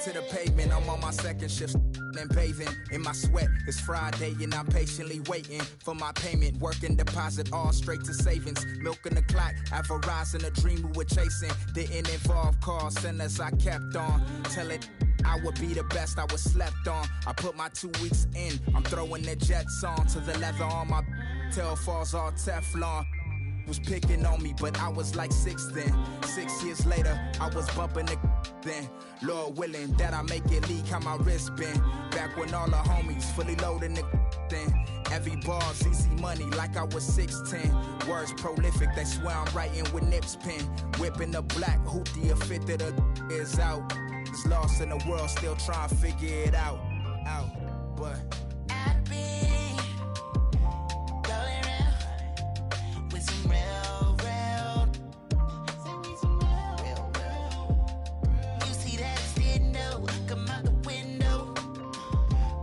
to the pavement. I'm on my second shift and bathing in my sweat. It's Friday and I'm patiently waiting for my payment. Working deposit all straight to savings. Milking the clock, advertising a dream we were chasing. Didn't involve call centers, I kept on telling I would be the best I was slept on. I put my 2 weeks in. I'm throwing the jets on to the leather on my tail falls all Teflon. Was picking on me, but I was like 6 then. 6 years later, I was bumping the then. Lord willing that I make it leak how my wrist been. Back when all the homies fully loading the then. Every bar's easy money like I was 6'10". Words prolific, they swear I'm writing with Nip's pen. Whipping the black hoopty, a fit that the is out. Is lost in the world, still trying to figure it out. But I've been rolling around with some real. You see that extendo come out the window.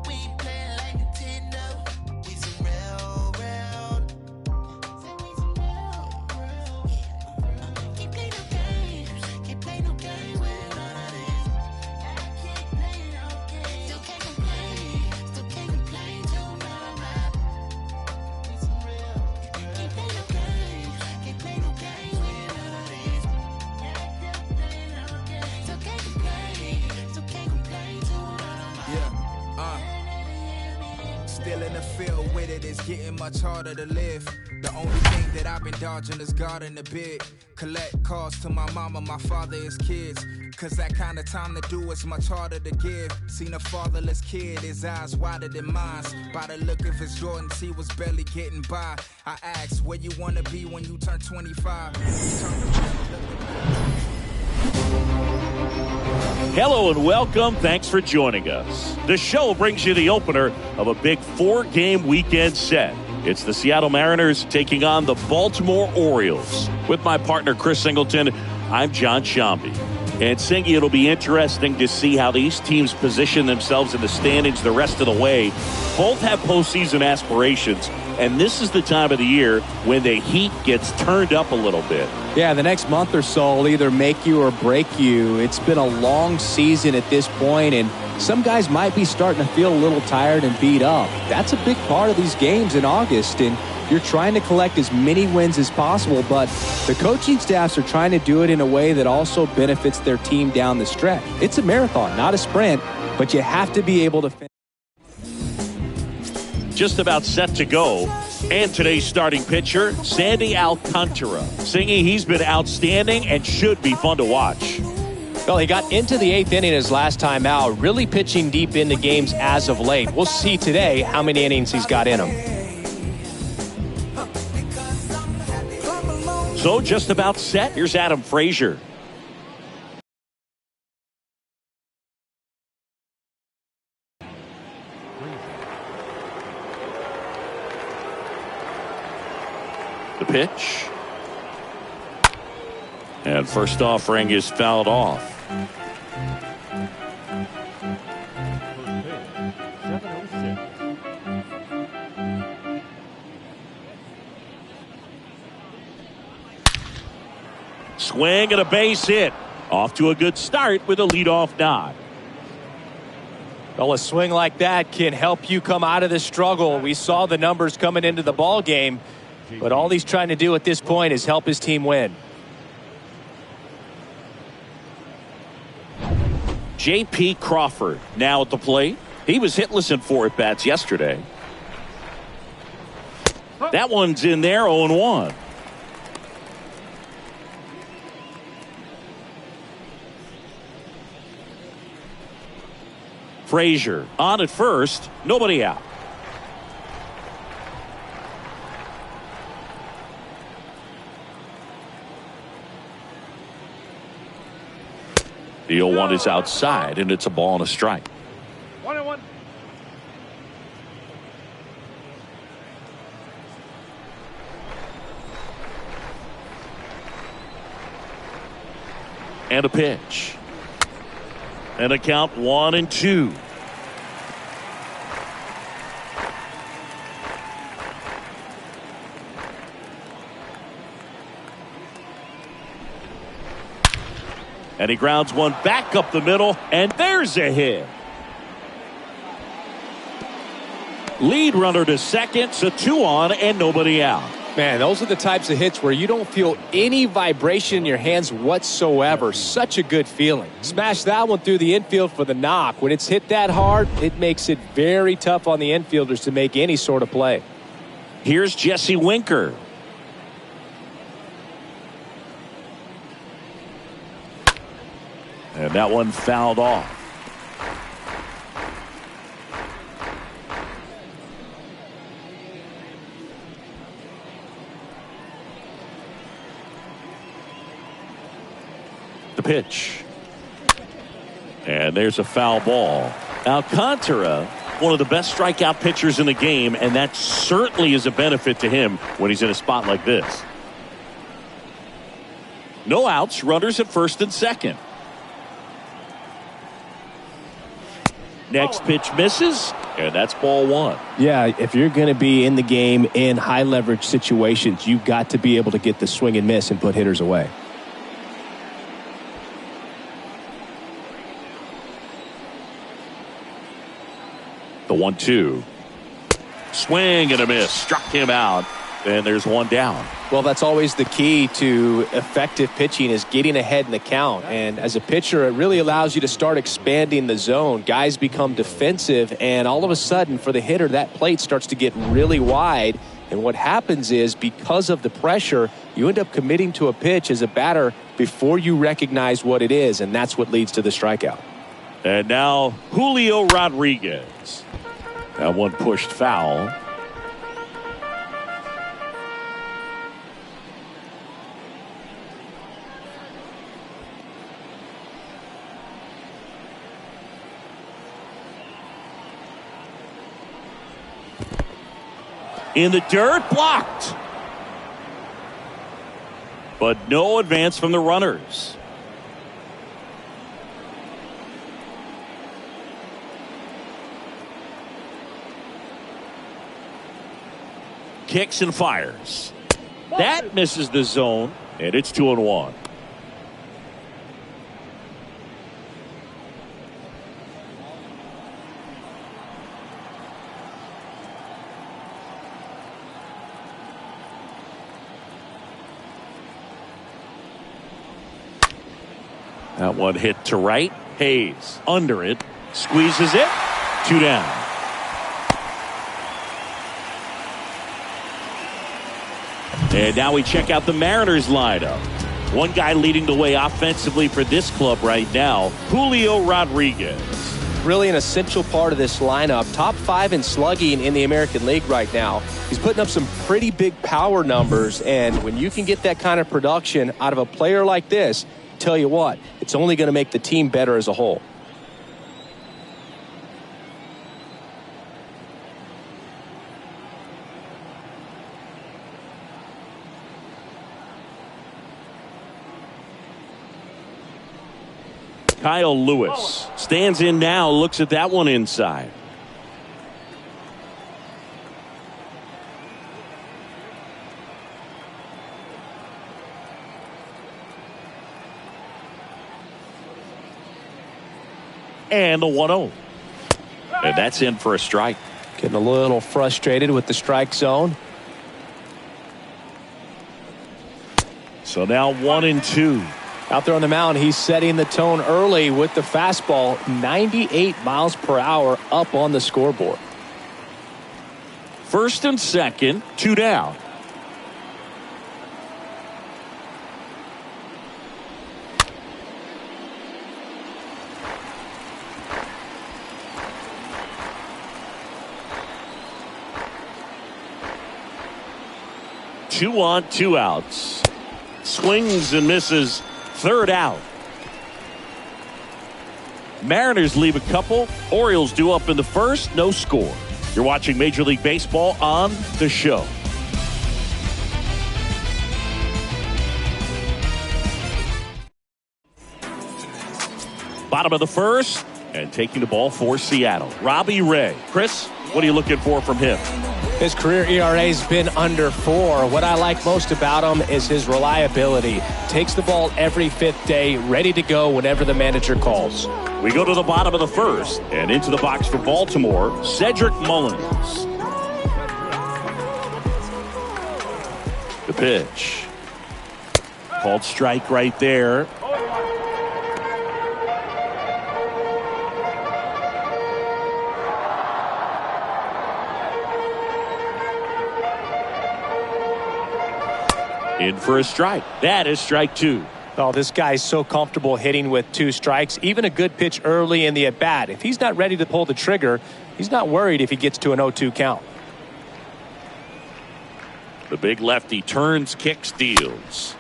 We ain't playing like Nintendo. We some real. Can't play no games. Can't play no games with none of this. I can't play no games. Still can't complain too much. We some real. Can't play no games. Can't play no games with none of this. Still can't complain too much. Still in the field with it, it's getting much harder to live. The only thing that I've been dodging is God in the bid. Collect calls to my mama, my father, his kids. Cause that kind of time to do is much harder to give. Seen a fatherless kid, his eyes wider than mine. By the look of his Jordans, he was barely getting by. I asked, where you wanna be when you turn 25? Hello and welcome. Thanks for joining us. The show brings you the opener of a big 4-game weekend set. It's the Seattle Mariners taking on the Baltimore Orioles. With my partner, Chris Singleton, I'm John Shambi. And Singy, it'll be interesting to see how these teams position themselves in the standings the rest of the way. Both have postseason aspirations, and this is the time of the year when the heat gets turned up a little bit. Yeah, the next month or so will either make you or break you. It's been a long season at this point, and some guys might be starting to feel a little tired and beat up. That's a big part of these games in August, and you're trying to collect as many wins as possible, but the coaching staffs are trying to do it in a way that also benefits their team down the stretch. It's a marathon, not a sprint, but you have to be able to finish. Just about set to go. And today's starting pitcher, Sandy Alcantara. Singy, he's been outstanding and should be fun to watch. Well, he got into the 8th inning his last time out, really pitching deep into games as of late. We'll see today how many innings he's got in him. So just about set. Here's Adam Frazier. The pitch. And first offering is fouled off. Swing and a base hit. Off to a good start with a leadoff nod. Well, a swing like that can help you come out of the struggle. We saw the numbers coming into the ball game, but all he's trying to do at this point is help his team win. J.P. Crawford now at the plate. He was hitless in 4 at-bats yesterday. That one's in there, 0-1. Frazier on at first, nobody out. The 0-1 is outside, and it's a ball and a strike. 1-1. And a pitch. And a count 1-2. And he grounds one back up the middle, and there's a hit. Lead runner to second, so 2 on and nobody out. Man, those are the types of hits where you don't feel any vibration in your hands whatsoever. Such a good feeling. Smash that one through the infield for the knock. When it's hit that hard, it makes it very tough on the infielders to make any sort of play. Here's Jesse Winker. And that one fouled off. The pitch. And there's a foul ball. Alcantara, one of the best strikeout pitchers in the game, and that certainly is a benefit to him when he's in a spot like this. No outs, runners at first and second. Next pitch misses, and that's ball 1. Yeah, if you're going to be in the game in high leverage situations, you've got to be able to get the swing and miss and put hitters away. The 1-2. Swing and a miss. Struck him out. And there's one down. Well, that's always the key to effective pitching is getting ahead in the count. And as a pitcher, it really allows you to start expanding the zone. Guys become defensive, and all of a sudden, for the hitter, that plate starts to get really wide. And what happens is, because of the pressure, you end up committing to a pitch as a batter before you recognize what it is, and that's what leads to the strikeout. And now Julio Rodriguez. That one pushed foul. In the dirt, blocked. But no advance from the runners. Kicks and fires. That misses the zone, and it's 2-1. That one hit to right. Hayes under it. Squeezes it. 2 down. And now we check out the Mariners lineup. One guy leading the way offensively for this club right now, Julio Rodriguez. Really an essential part of this lineup. Top 5 in slugging in the American League right now. He's putting up some pretty big power numbers, and when you can get that kind of production out of a player like this, tell you what, it's only going to make the team better as a whole. Kyle Lewis stands in now, looks at that one inside. And the 1-0. And that's in for a strike. Getting a little frustrated with the strike zone. So now 1-2. Out there on the mound, he's setting the tone early with the fastball. 98 miles per hour up on the scoreboard. First and second, 2 down. Two on, 2 outs. Swings and misses. Third out. Mariners leave a couple. Orioles due up in the first. No score. You're watching Major League Baseball on The Show. Bottom of the first. And taking the ball for Seattle, Robbie Ray. Chris, what are you looking for from him? His career ERA's been under 4. What I like most about him is his reliability. Takes the ball every 5th day, ready to go whenever the manager calls. We go to the bottom of the first, and into the box for Baltimore, Cedric Mullins. The pitch. Called strike right there. In for a strike. That is strike 2. Oh, this guy's so comfortable hitting with 2 strikes. Even a good pitch early in the at-bat. If he's not ready to pull the trigger, he's not worried if he gets to an 0-2 count. The big lefty turns, kicks, deals.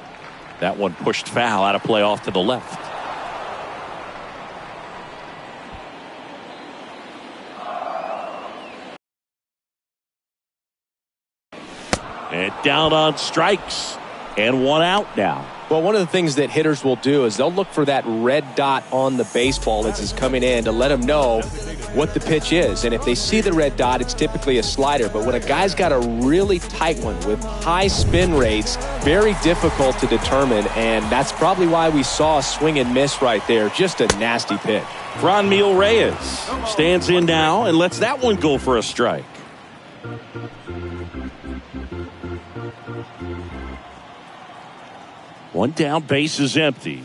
That one pushed foul, out of play off to the left. And down on strikes. And 1 out now. Well, one of the things that hitters will do is they'll look for that red dot on the baseball as it's coming in to let them know what the pitch is. And if they see the red dot, it's typically a slider. But when a guy's got a really tight one with high spin rates, very difficult to determine. And that's probably why we saw a swing and miss right there. Just a nasty pitch. Franmil Reyes stands in now and lets that one go for a strike. One down, base is empty.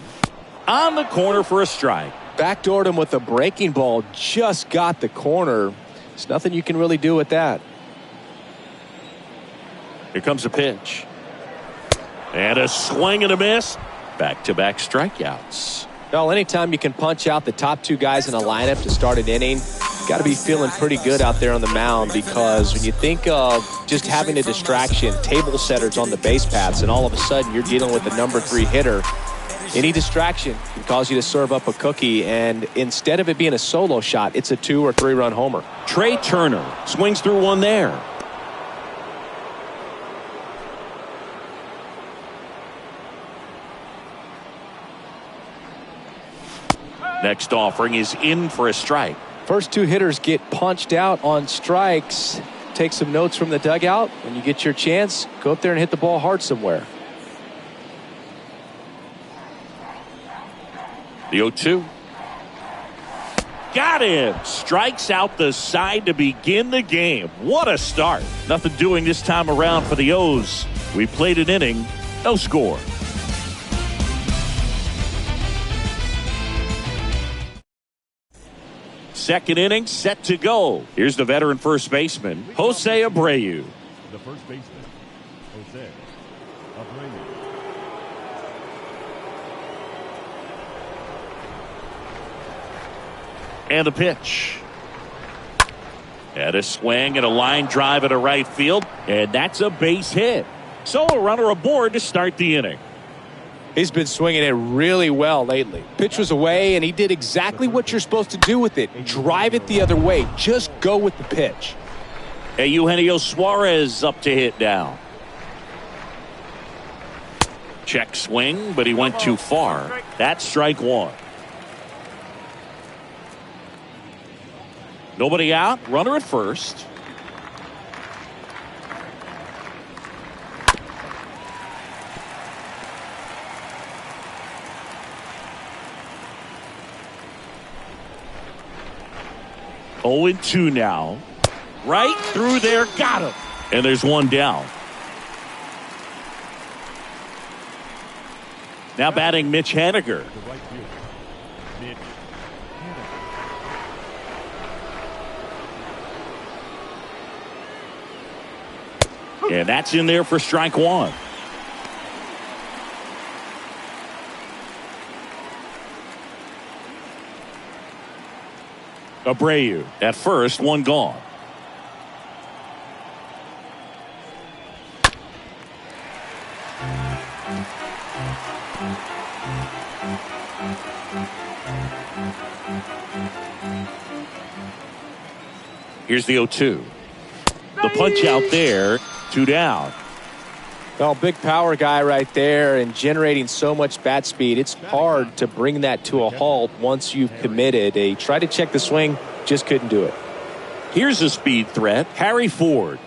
On the corner for a strike. Backdoored him with a breaking ball. Just got the corner. There's nothing you can really do with that. Here comes a pitch. And a swing and a miss. Back-to-back strikeouts. Well, anytime you can punch out the top 2 guys in a lineup to start an inning, you got to be feeling pretty good out there on the mound, because when you think of just having a distraction, table setters on the base paths, and all of a sudden you're dealing with the number 3 hitter, any distraction can cause you to serve up a cookie, and instead of it being a solo shot, it's a 2 or 3 run homer. Trey Turner swings through one there. Next offering is in for a strike. First 2 hitters get punched out on strikes. Take some notes from the dugout. When you get your chance, go up there and hit the ball hard somewhere. The 0-2. Got him. Strikes out the side to begin the game. What a start. Nothing doing this time around for the O's. We played an inning, no score. Second inning set to go. Here's the veteran first baseman, Jose Abreu. The first baseman, Jose Abreu. And the pitch. And a swing and a line drive into right field. And that's a base hit. So a runner aboard to start the inning. He's been swinging it really well lately. Pitch was away, and he did exactly what you're supposed to do with it. Drive it the other way. Just go with the pitch. Hey, Eugenio Suarez up to hit now. Check swing, but he went too far. That's strike 1. Nobody out. Runner at first. Oh, 0-2 now. Right through there. Got him. And there's one down. Now batting Mitch Haniger. And that's in there for strike 1. Abreu at first, one gone. Here's the 0-2. The punch out there, 2 down. Well, big power guy right there and generating so much bat speed. It's hard to bring that to a halt once you've committed. He tried to check the swing, just couldn't do it. Here's a speed threat, Harry Ford.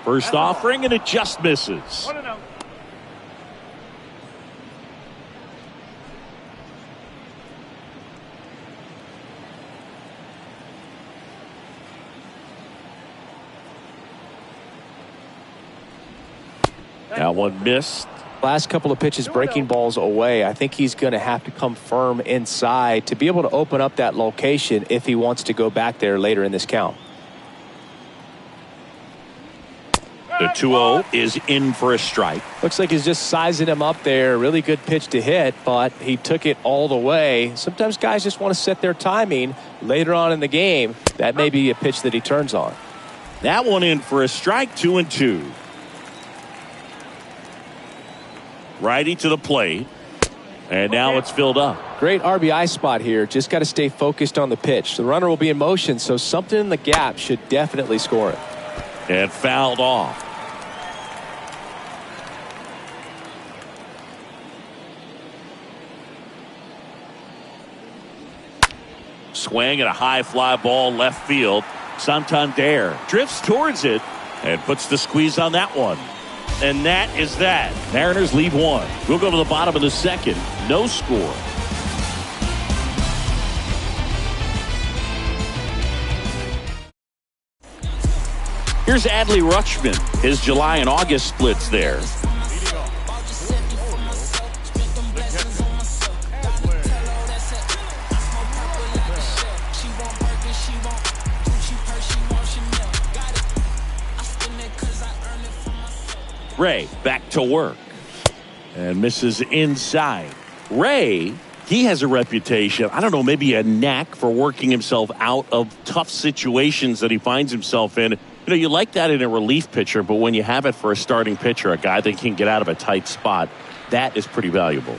First offering, and it just misses. That one missed. Last couple of pitches breaking balls away. I think he's going to have to come firm inside to be able to open up that location if he wants to go back there later in this count. The 2-0 is in for a strike. Looks like he's just sizing him up there. Really good pitch to hit, but he took it all the way. Sometimes guys just want to set their timing later on in the game. That may be a pitch that he turns on. That one in for a strike, 2-2. Righty to the plate. And now it's filled up. Great RBI spot here. Just got to stay focused on the pitch. The runner will be in motion, so something in the gap should definitely score it. And fouled off. Swing at a high fly ball left field. Santander drifts towards it and puts the squeeze on that one. And that is that. Mariners lead one. We'll go to the bottom of the second. No score. Here's Adley Rutschman. His July and August splits there. Ray back to work and misses inside. Ray, he has a reputation, I don't know, maybe a knack for working himself out of tough situations that he finds himself in. You know, you like that in a relief pitcher, but when you have it for a starting pitcher, a guy that can get out of a tight spot, that is pretty valuable.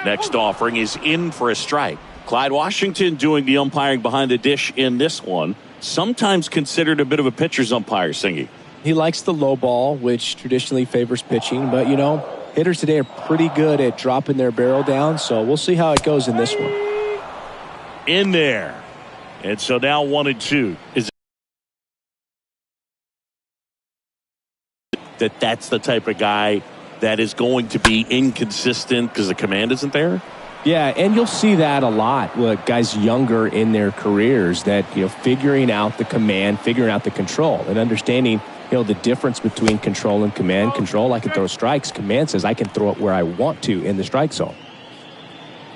Next offering is in for a strike. Clyde Washington doing the umpiring behind the dish in this one. Sometimes considered a bit of a pitcher's umpire, Singy. He likes the low ball, which traditionally favors pitching. But, you know, hitters today are pretty good at dropping their barrel down. So we'll see how it goes in this one. In there. And so now 1-2. Is that's the type of guy that is going to be inconsistent because the command isn't there? Yeah, and you'll see that a lot with guys younger in their careers that, you know, figuring out the command, figuring out the control, and understanding, you know, the difference between control and command. Control, I can throw strikes. Command says I can throw it where I want to in the strike zone.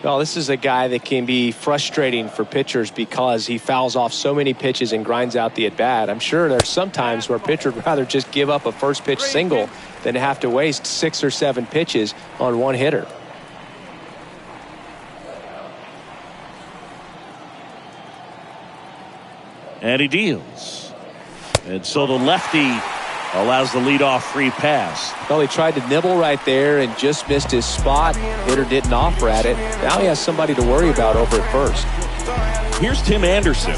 Well, this is a guy that can be frustrating for pitchers because he fouls off so many pitches and grinds out the at-bat. I'm sure there's some times where a pitcher would rather just give up a first pitch single than to have to waste 6 or 7 pitches on one hitter. And he deals. And so the lefty allows the leadoff free pass. Well, he tried to nibble right there and just missed his spot. Hitter didn't offer at it. Now he has somebody to worry about over at first. Here's Tim Anderson.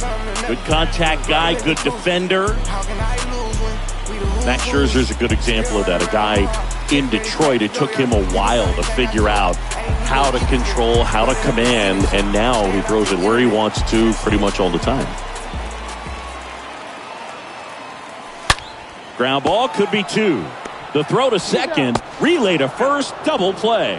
Good contact guy, good defender. Max Scherzer's a good example of that. A guy in Detroit, it took him a while to figure out how to control, how to command, and now he throws it where he wants to pretty much all the time. Ground ball could be 2. The throw to second, relay to first, double play.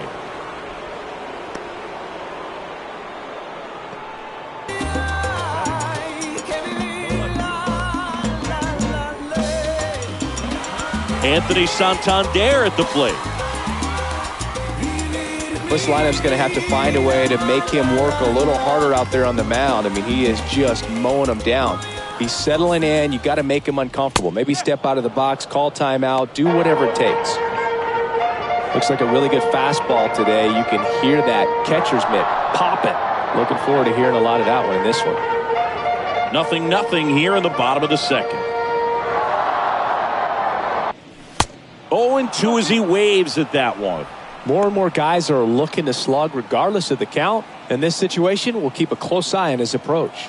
Anthony Santander at the plate. This lineup's going to have to find a way to make him work a little harder out there on the mound. I mean, he is just mowing them down. He's settling in. You got to make him uncomfortable. Maybe step out of the box, call timeout, do whatever it takes. Looks like a really good fastball today. You can hear that catcher's mitt popping. Looking forward to hearing a lot of that one in this one. 0-0 here in the bottom of the second. 0-2 as he waves at that one. More and more guys are looking to slug regardless of the count. In this situation, we'll keep a close eye on his approach.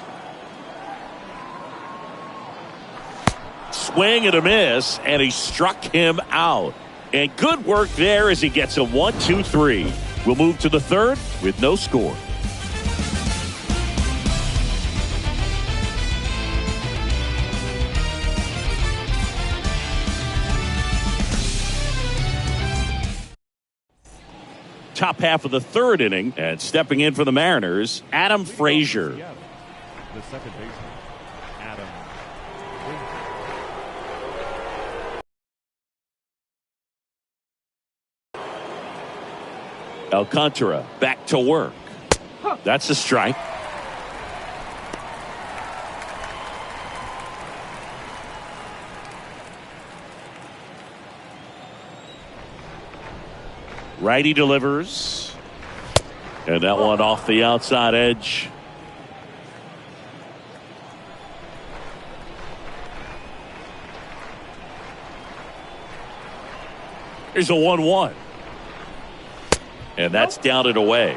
Swing and a miss, and he struck him out. And good work there as he gets a 1-2-3. We'll move to the third with no score. top half of the third inning. And stepping in for the Mariners, Adam Frazier. The second baseman, Adam Alcantara back to work. That's a strike. Righty delivers. And that one off the outside edge. Here's a 1-1. And that's down and away.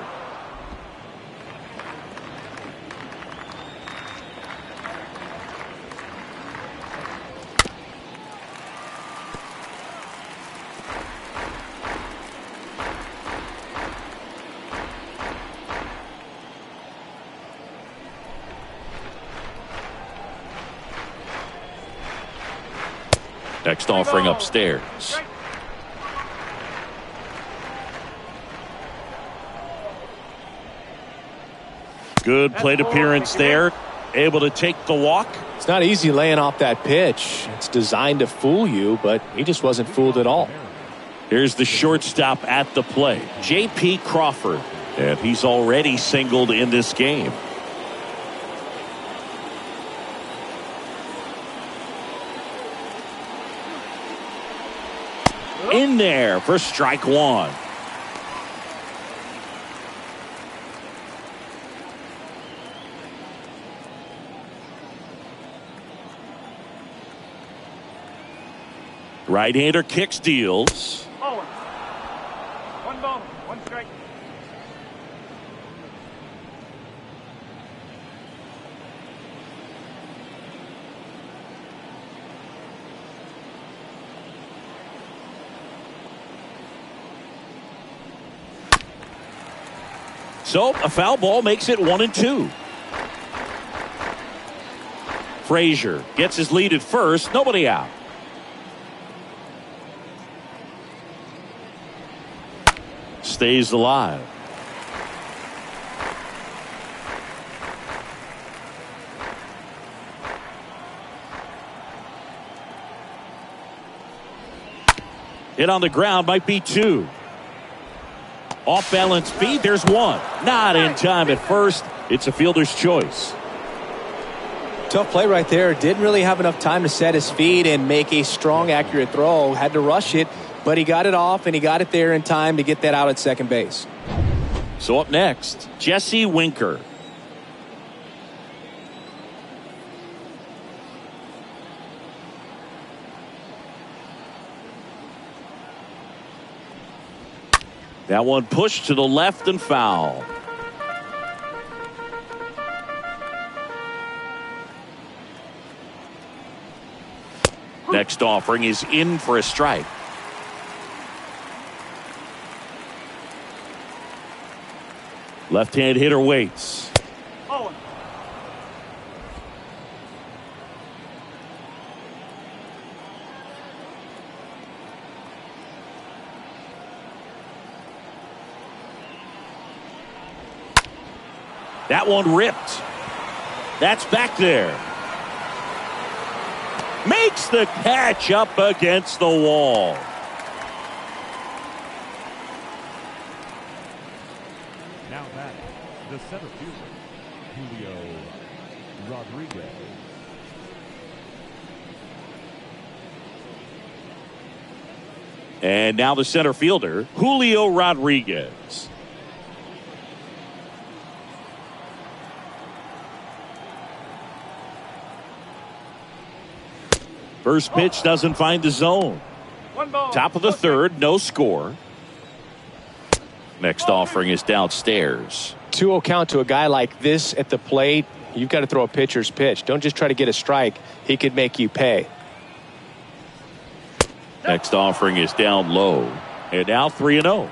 Next offering upstairs. Good plate appearance there. Able to take the walk. It's not easy laying off that pitch. It's designed to fool you, but he just wasn't fooled at all. Here's the shortstop at the plate, J.P. Crawford. And he's already singled in this game. In there for strike one. Right-hander kicks, deals. 1 ball, 1 strike. So a foul ball makes it 1-2. Frazier gets his lead at first. Nobody out. Stays alive. Hit on the ground, might be 2. Off balance feed, there's 1. Not in time at first. It's a fielder's choice. Tough play right there. Didn't really have enough time to set his feet and make a strong, accurate throw. Had to rush it. But he got it off, and he got it there in time to get that out at second base. So up next, Jesse Winker. That one pushed to the left and foul. Next offering is in for a strike. Left-hand hitter waits. That one ripped. That's back there. Makes the catch up against the wall. now batting, the center fielder, Julio Rodriguez. And now the center fielder, Julio Rodriguez. First pitch doesn't find the zone. Top of the third, no score. Next offering is downstairs. 2-0 count to a guy like this at the plate. You've got to throw a pitcher's pitch. Don't just try to get a strike. He could make you pay. Next offering is down low. And now 3-0.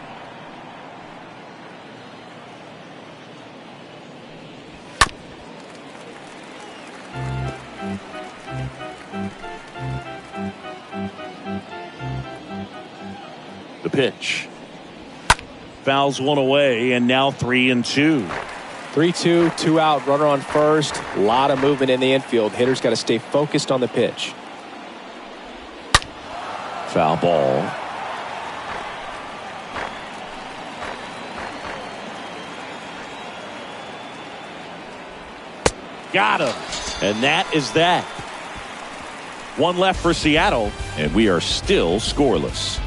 The pitch. Fouls one away, and now 3-2. 3-2, 2 out, runner on first. A lot of movement in the infield. Hitter's got to stay focused on the pitch. Foul ball. Got him. And that is that. One left for Seattle, and we are still scoreless.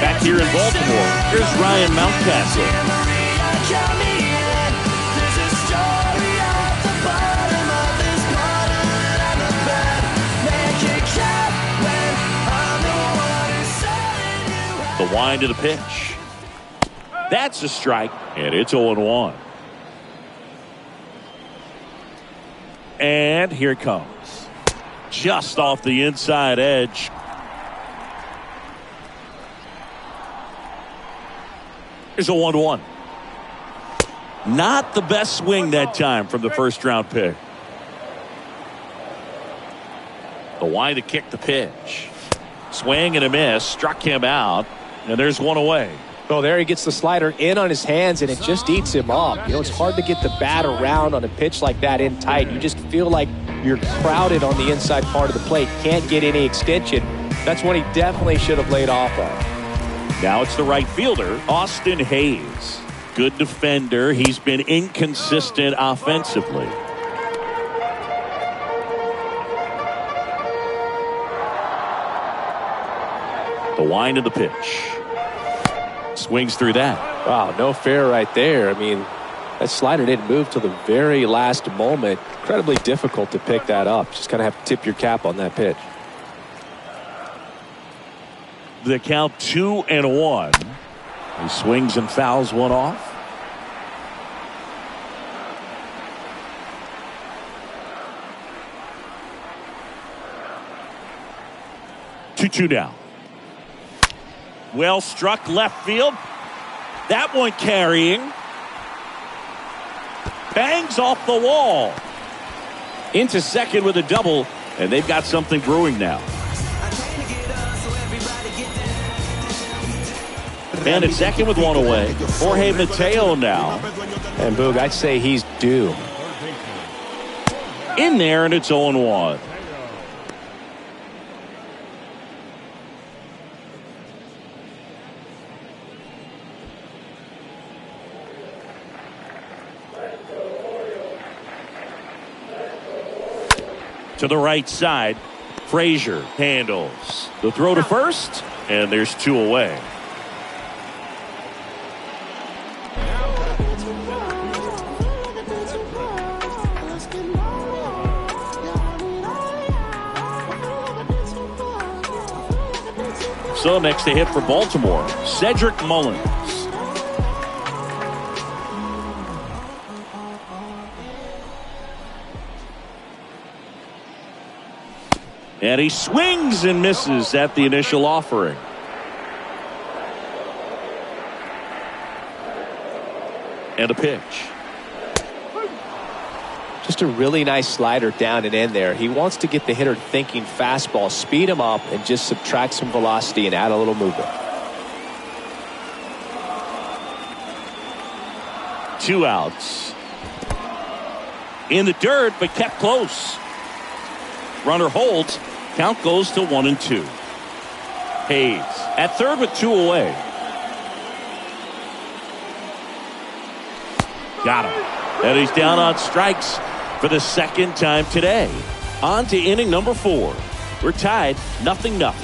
Back here in Baltimore, here's Ryan Mountcastle. The wind of the pitch. That's a strike, and it's 0-1. And here it comes. Just off the inside edge. Here's a 1-1. Not the best swing that time from the first round pick. The wind to kick the pitch. Swing and a miss. Struck him out. And there's one away. Well, there he gets the slider in on his hands, and it just eats him up. You know, it's hard to get the bat around on a pitch like that in tight. You just feel like you're crowded on the inside part of the plate. Can't get any extension. That's one he definitely should have laid off on. Now it's the right fielder, Austin Hayes. Good defender. He's been inconsistent offensively. The wind of the pitch. Swings through that. Wow, no fair right there. I mean, that slider didn't move till the very last moment. Incredibly difficult to pick that up. Just kind of have to tip your cap on that pitch. The count 2-1. He swings and fouls one off. Two down. Well struck left field. That one carrying. Bangs off the wall. Into second with a double, and they've got something brewing now. And at second with one away, Jorge Mateo now. And Boog, I'd say he's due. In there, and it's 0-1. To the right side, Frazier handles the throw to first, and there's two away. So next to hit for Baltimore, Cedric Mullins. And he swings and misses at the initial offering. And a pitch. Just a really nice slider down and in there. He wants to get the hitter thinking fastball, speed him up, and just subtract some velocity and add a little movement. 2 outs. In the dirt, but kept close. Runner holds. Count goes to 1-2. Hayes at third with 2 away. Got him. And he's down on strikes for the second time today. On to inning number 4. We're tied 0-0.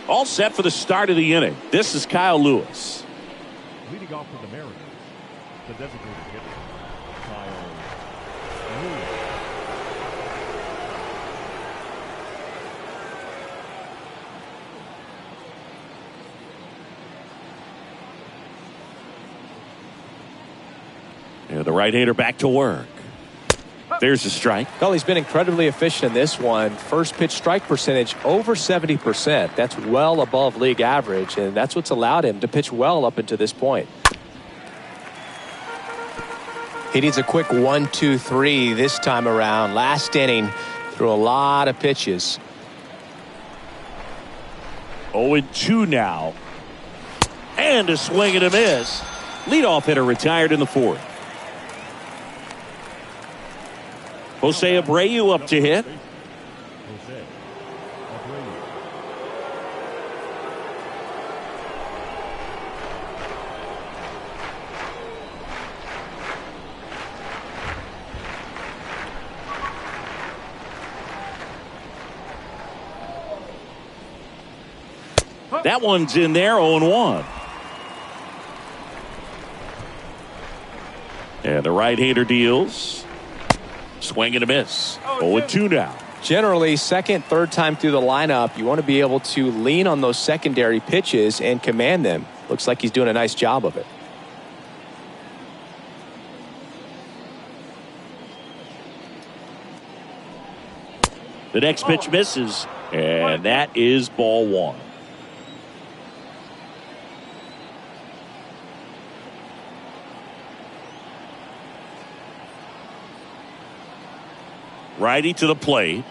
All set for the start of the inning. This is Kyle Lewis. Leading off for the Mariners, the designated hitter, Kyle Lewis. And the right-hander back to work. There's a strike. Well, he's been incredibly efficient in this one. First pitch strike percentage over 70%. That's well above league average, and that's what's allowed him to pitch well up until this point. He needs a quick 1-2-3 this time around. Last inning, threw a lot of pitches. 0-2 now. And a swing and a miss. Leadoff hitter retired in the fourth. Jose Abreu up to hit. Jose Abreu. That one's in there, 0-1. And the right-hander deals. Swing and a miss. 0-2 now. Generally, second, third time through the lineup, you want to be able to lean on those secondary pitches and command them. Looks like he's doing a nice job of it. The next pitch misses, and that is ball one. Righty to the plate.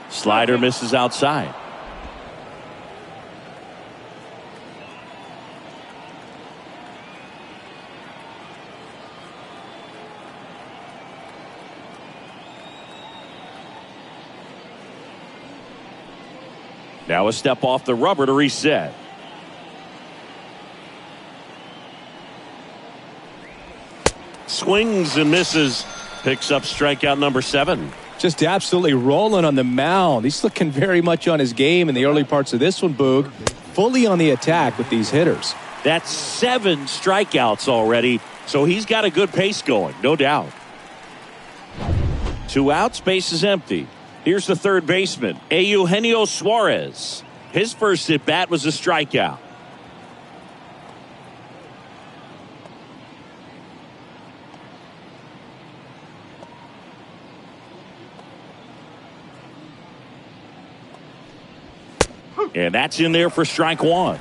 Slider misses outside. Now a step off the rubber to reset. Swings and misses. Picks up strikeout number 7. Just absolutely rolling on the mound. He's looking very much on his game in the early parts of this one, Boog. Fully on the attack with these hitters. That's 7 strikeouts already, so he's got a good pace going, no doubt. 2 outs, base is empty. Here's the third baseman, Eugenio Suarez. His first at bat was a strikeout. And that's in there for strike 1.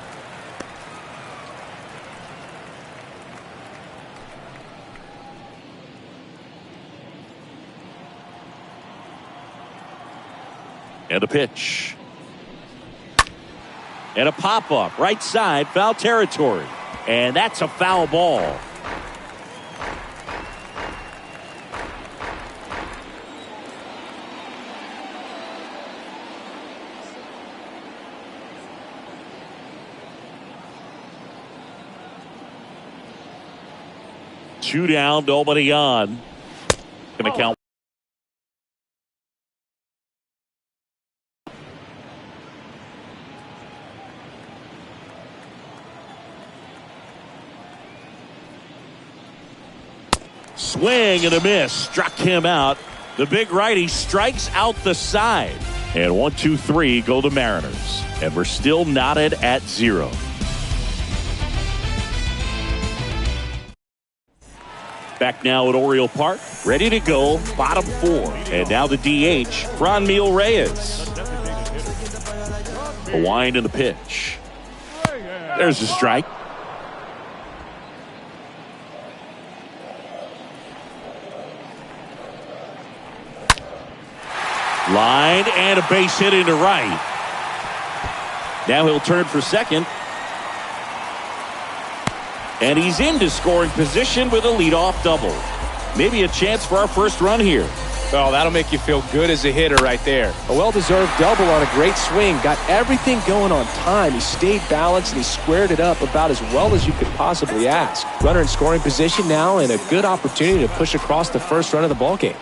And a pitch. And a pop-up, right side, foul territory. And that's a foul ball. Two down, nobody on. Gonna count. Swing and a miss. Struck him out. The big righty strikes out the side. And 1-2-3 go the Mariners. And we're still knotted at 0. Back now at Oriole Park, ready to go, bottom 4. And now the DH, Franmil Reyes. A wind and the pitch. There's a strike. Line and a base hit into right. Now he'll turn for second. And he's into scoring position with a leadoff double. Maybe a chance for our first run here. Oh, that'll make you feel good as a hitter right there. A well-deserved double on a great swing. Got everything going on time. He stayed balanced and he squared it up about as well as you could possibly ask. Runner in scoring position now and a good opportunity to push across the first run of the ballgame.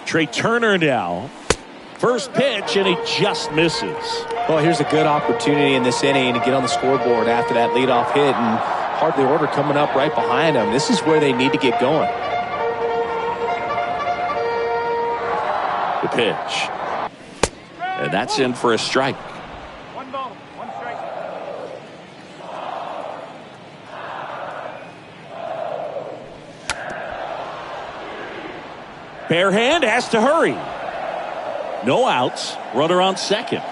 Trey Turner now. First pitch, and he just misses. Well, here's a good opportunity in this inning to get on the scoreboard after that leadoff hit, and hardly order coming up right behind them. This is where they need to get going. The pitch. And that's in for a strike. 1 ball, 1 strike. Bare hand, has to hurry. No outs. Runner on second.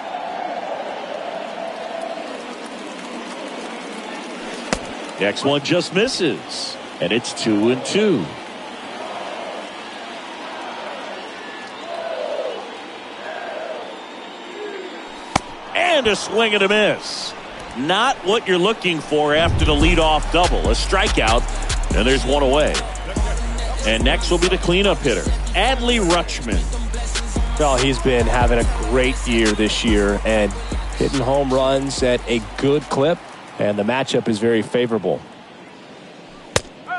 Next one just misses. And it's 2-2. And a swing and a miss. Not what you're looking for after the leadoff double. A strikeout, and there's one away. And next will be the cleanup hitter, Adley Rutschman. Well, he's been having a great year this year and hitting home runs at a good clip, and the matchup is very favorable.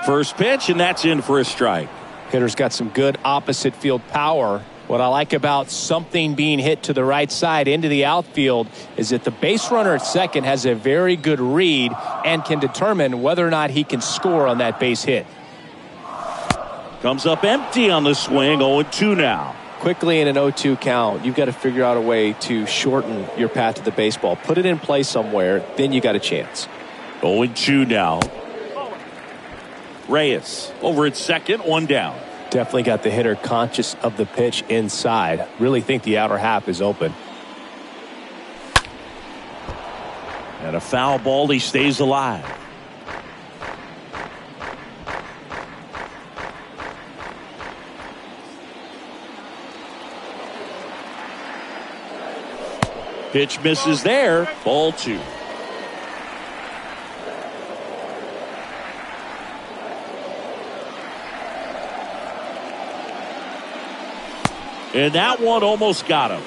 First pitch, and that's in for a strike. Hitter's got some good opposite field power. What I like about something being hit to the right side into the outfield is that the base runner at second has a very good read and can determine whether or not he can score on that base hit. Comes up empty on the swing, 0-2 now. Quickly in an 0-2 count, you've got to figure out a way to shorten your path to the baseball. Put it in play somewhere, then you got a chance. 0-2 now. Reyes over at second, one down. Definitely got the hitter conscious of the pitch inside. Really think the outer half is open. And a foul ball, he stays alive. Pitch misses there, ball 2. And that one almost got him.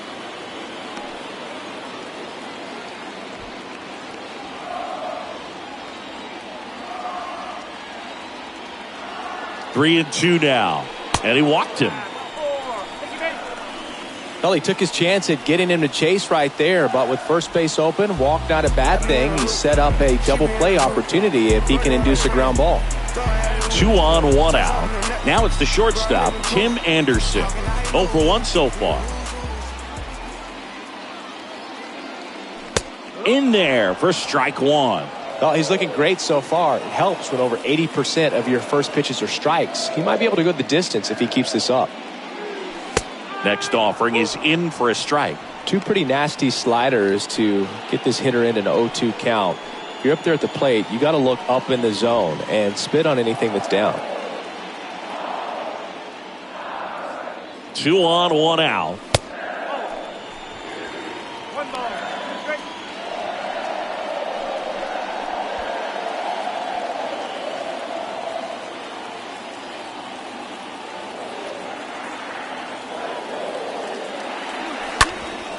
Three and 2 now. And he walked him. Well, he took his chance at getting him to chase right there, but with first base open, walk not a bad thing. He set up a double play opportunity if he can induce a ground ball. 2 on, 1 out. Now it's the shortstop, Tim Anderson. 0 for 1 so far. In there for strike 1. Well, he's looking great so far. It helps when over 80% of your first pitches are strikes. He might be able to go the distance if he keeps this up. Next offering is in for a strike. 2 pretty nasty sliders to get this hitter in an 0-2 count. If you're up there at the plate, you got to look up in the zone and spit on anything that's down. 2 on, 1 out. One ball. Straight.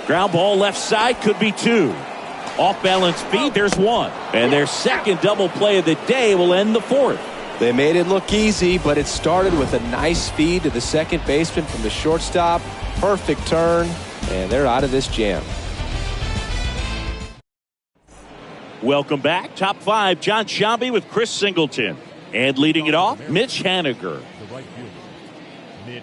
Ground ball left side, could be 2. Off balance speed, there's 1. And their second double play of the day will end the 4th. They made it look easy, but it started with a nice feed to the second baseman from the shortstop. Perfect turn, and they're out of this jam. Welcome back. Top 5, John Sciambi with Chris Singleton. And leading it off, Mitch Haniger. The right fielder, Mitch.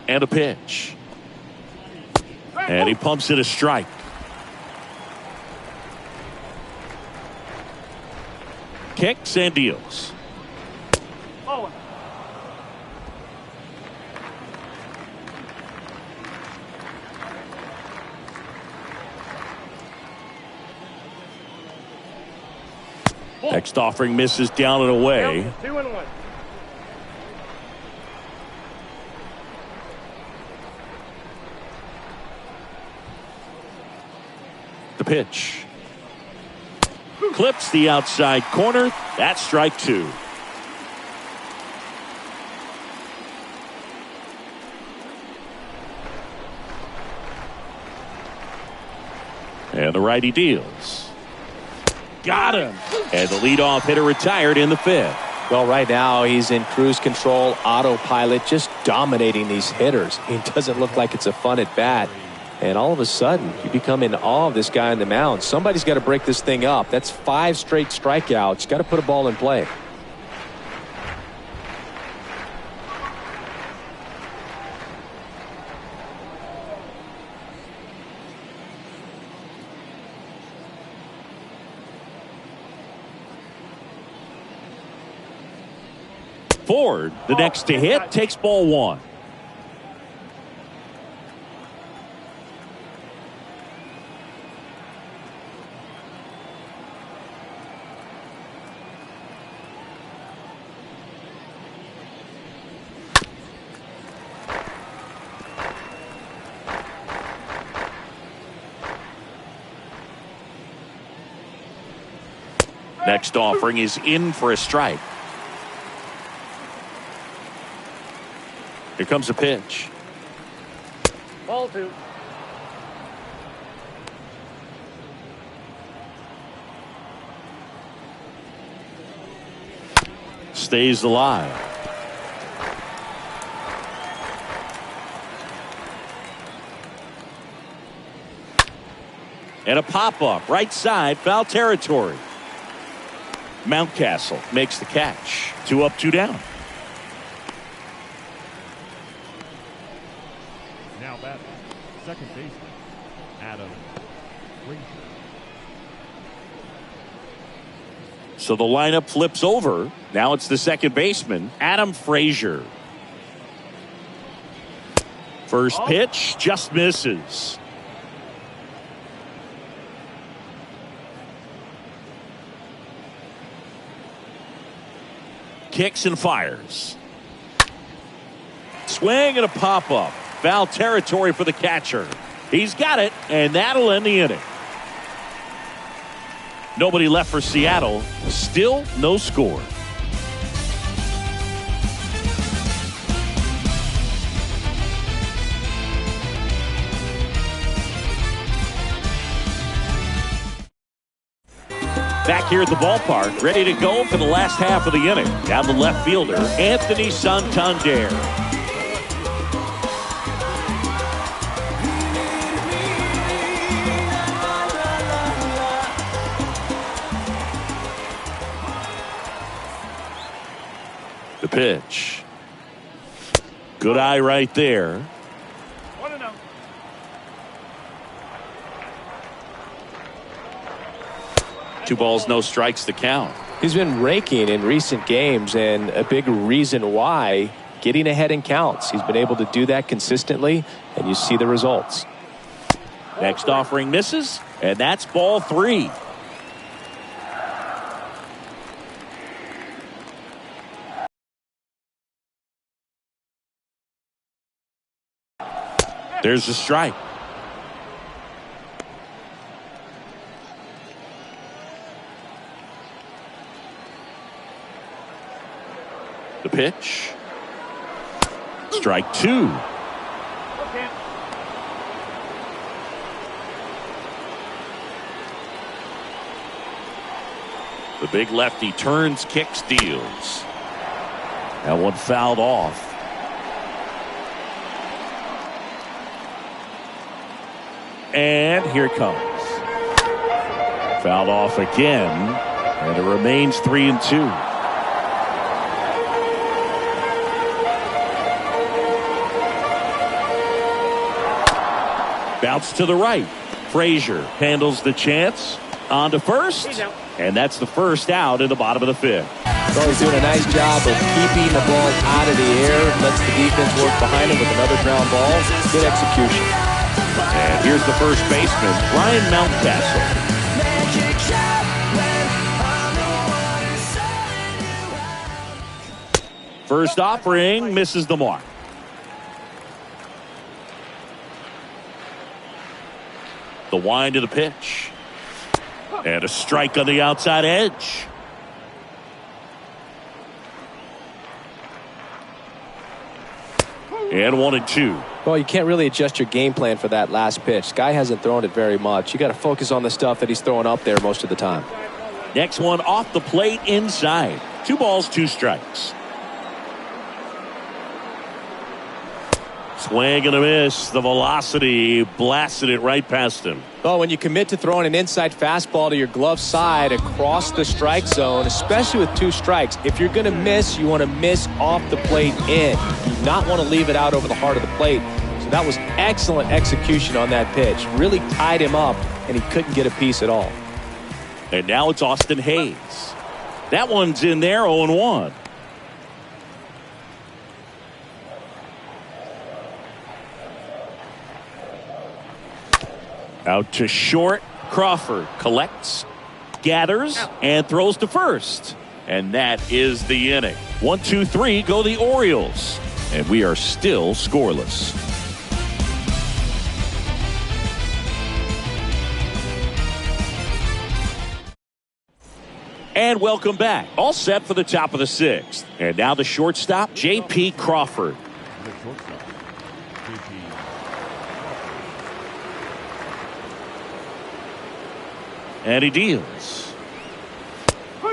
And a pitch. And he pumps it a strike. Kicks and deals. Forward. Next offering misses down and away. 2-1. The pitch. Clips the outside corner. That's strike 2. And the righty deals. Got him. And the leadoff hitter retired in the 5th. Well, right now he's in cruise control, autopilot, just dominating these hitters. He doesn't look like it's a fun at bat. And all of a sudden, you become in awe of this guy on the mound. Somebody's got to break this thing up. That's 5 straight strikeouts. Got to put a ball in play. Ford, the next to hit, takes ball one. Next offering is in for a strike. Here comes a pitch. Ball two. Stays alive. And a pop-up, right side, foul territory. Mountcastle makes the catch. 2 up, 2 down. Now batting, second baseman, Adam Frazier. So the lineup flips over. Now it's the second baseman, Adam Frazier. First pitch just misses. Kicks and fires. Swing and a pop-up. Foul territory for the catcher. He's got it, and that'll end the inning. Nobody left for Seattle. Still no score. Back here at the ballpark, ready to go for the last half of the inning. Down the left fielder, Anthony Santander. The pitch. Good eye right there. 1-0. Two balls, no strikes to count. He's been raking in recent games, and a big reason why, getting ahead in counts. He's been able to do that consistently, and you see the results. Next offering misses, and that's ball 3. There's a strike. The pitch. Strike 2. Okay. The big lefty turns, kicks, deals. That one fouled off. And here it comes. Fouled off again, and it remains 3-2. Bounce to the right. Frazier handles the chance. On to first. And that's the first out in the bottom of the 5th. So he's doing a nice job of keeping the ball out of the air. Lets the defense work behind him with another ground ball. Good execution. And here's the first baseman, Ryan Mountcastle. First offering misses the mark. The wind of the pitch. And a strike on the outside edge. And 1-2. Well, you can't really adjust your game plan for that last pitch. Guy hasn't thrown it very much. You got to focus on the stuff that he's throwing up there most of the time. Next one off the plate inside. 2 balls, 2 strikes. Swing and a miss. The velocity blasted it right past him. Well, when you commit to throwing an inside fastball to your glove side across the strike zone, especially with 2 strikes, if you're going to miss, you want to miss off the plate in. You do not want to leave it out over the heart of the plate. So that was excellent execution on that pitch. Really tied him up, and he couldn't get a piece at all. And now it's Austin Hayes. That one's in there, 0-1. Out to short. Crawford collects, gathers, and throws to first. And that is the inning. 1, 2, 3 go the Orioles. And we are still scoreless. And welcome back. All set for the top of the 6th. And now the shortstop, J.P. Crawford. The shortstop, J.P. And he deals.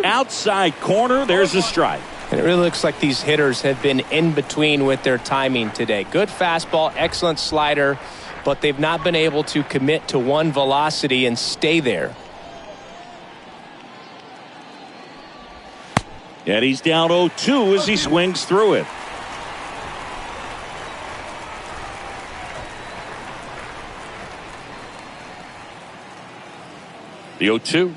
Outside corner, there's a strike. And it really looks like these hitters have been in between with their timing today. Good fastball, excellent slider, but they've not been able to commit to one velocity and stay there. And he's down 0-2 as he swings through it. The 0-2.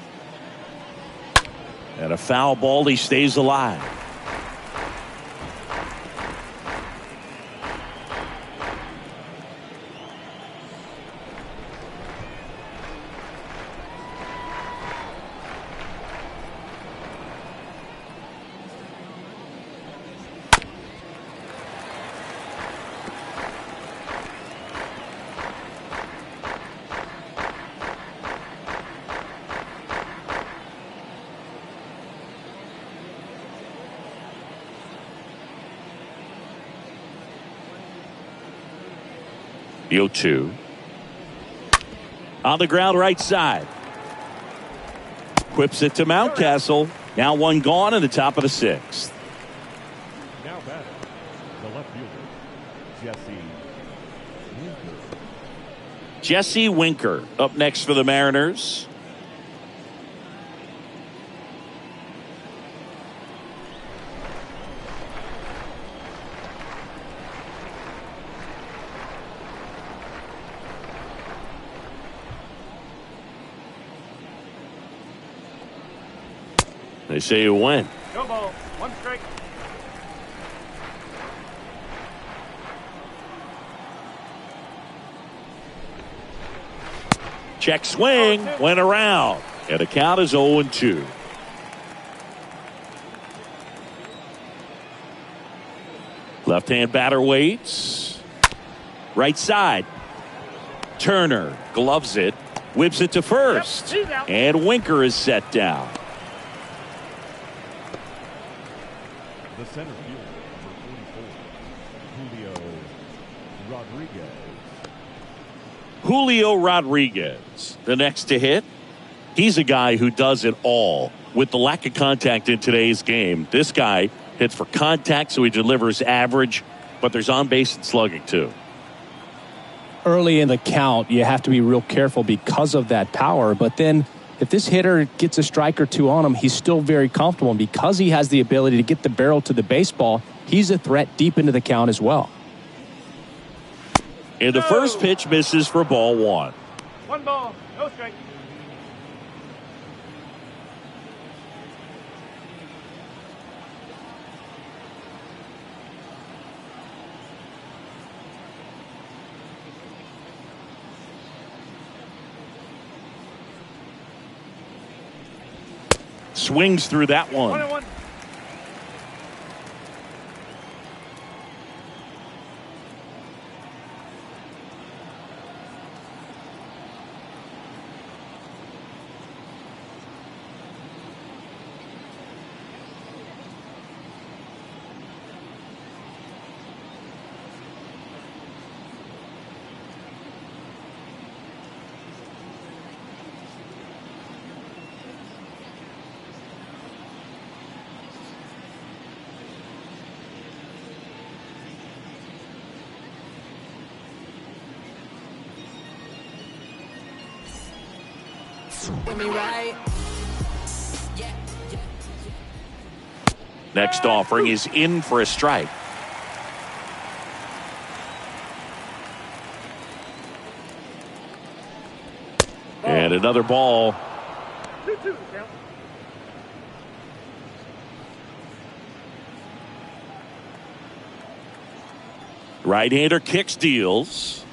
And a foul ball, he stays alive. The 0-2. On the ground right side. Quips it to Mountcastle. Now one gone in the top of the 6th. Now batting, the left fielder, Jesse Winker. Jesse Winker up next for the Mariners. They say you win. No ball. 1 strike. Check swing. Went around. And the count is 0-2. Left-hand batter waits. Right side. Turner gloves it. Whips it to first. Yep, he's out. And Winker is set down. The center fielder, number 44, Julio Rodriguez. Julio Rodriguez, the next to hit. He's a guy who does it all. With the lack of contact in today's game, this guy hits for contact, so he delivers average, but there's on base and slugging too. Early in the count, you have to be real careful because of that power. But then if this hitter gets a strike or two on him, he's still very comfortable. And because he has the ability to get the barrel to the baseball, he's a threat deep into the count as well. And the first pitch misses for ball 1. 1 ball. No strike. Swings through that one. 1-1. Next offering is in for a strike. And another ball. 2-2 count. Right-hander kicks, deals.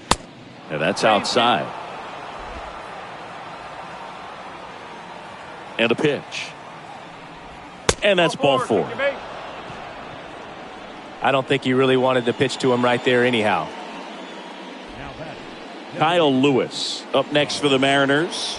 And that's outside. And a pitch. And that's ball 4. Take your base. I don't think he really wanted to pitch to him right there anyhow. Now batting. Kyle Lewis up next for the Mariners.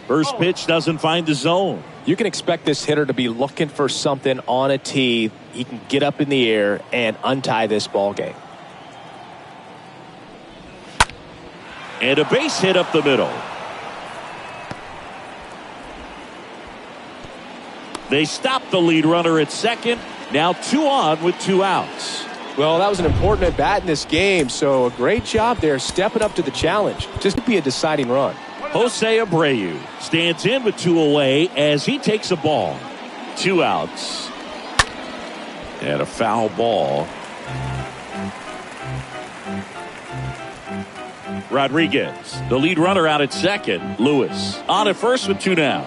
First pitch doesn't find the zone. You can expect this hitter to be looking for something on a tee. He can get up in the air and untie this ball game. And a base hit up the middle. They stop the lead runner at second. Now 2 on with 2 outs. Well, that was an important at bat in this game, so a great job there stepping up to the challenge. Just to be a deciding run. Jose Abreu stands in with 2 away as he takes a ball. 2 outs. And a foul ball. Rodriguez, the lead runner out at second. Lewis on at first with 2 down.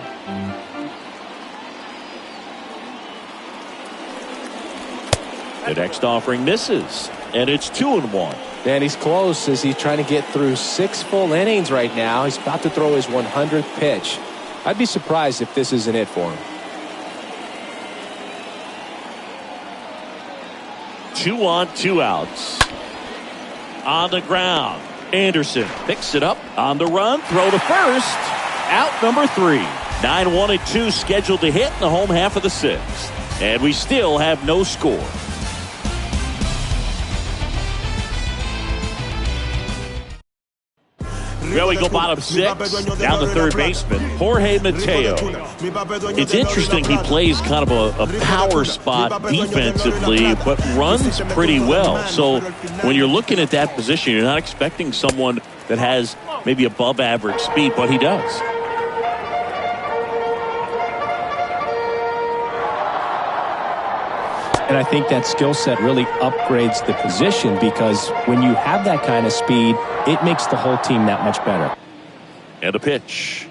The next offering misses, and it's 2-1. Man, he's close as he's trying to get through 6 full innings right now. He's about to throw his 100th pitch. I'd be surprised if this isn't it for him. 2 on, 2 outs. On the ground. Anderson picks it up on the run. Throw to first. Out number 3. 9-1-2 scheduled to hit in the home half of the 6th. And we still have no score. Well, we go bottom 6, down the third baseman, Jorge Mateo. It's interesting he plays kind of a power spot defensively, but runs pretty well. So when you're looking at that position, you're not expecting someone that has maybe above average speed, but he does. And I think that skill set really upgrades the position because when you have that kind of speed, it makes the whole team that much better. And a pitch.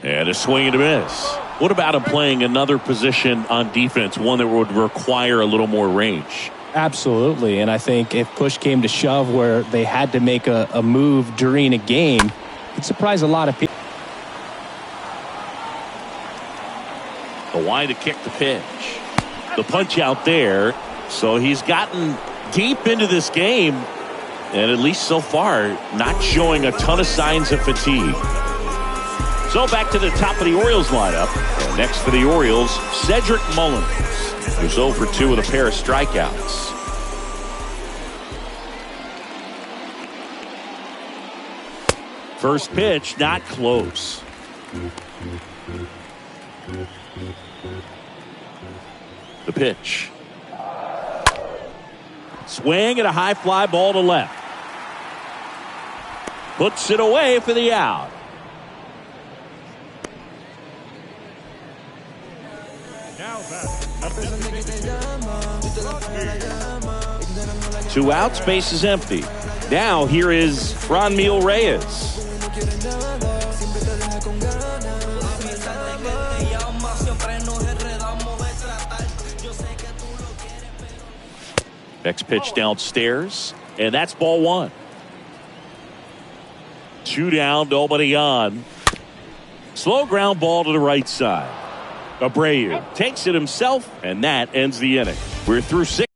And a swing and a miss. What about him playing another position on defense, one that would require a little more range? Absolutely. And I think if push came to shove where they had to make a move during a game, it'd surprise a lot of people. The wide to kick the pitch. The punch out there. So he's gotten deep into this game, and at least so far, not showing a ton of signs of fatigue. So back to the top of the Orioles lineup. And next for the Orioles, Cedric Mullins, who's 0 for 2 with a pair of strikeouts. First pitch, not close. The pitch. Swing and a high fly ball to left. Puts it away for the out. Now batting. 2 outs, base is empty. Now here is Franmil Reyes. Next pitch downstairs, and that's ball 1. 2 down, nobody on. Slow ground ball to the right side. Abreu takes it himself, and that ends the inning. We're through 6.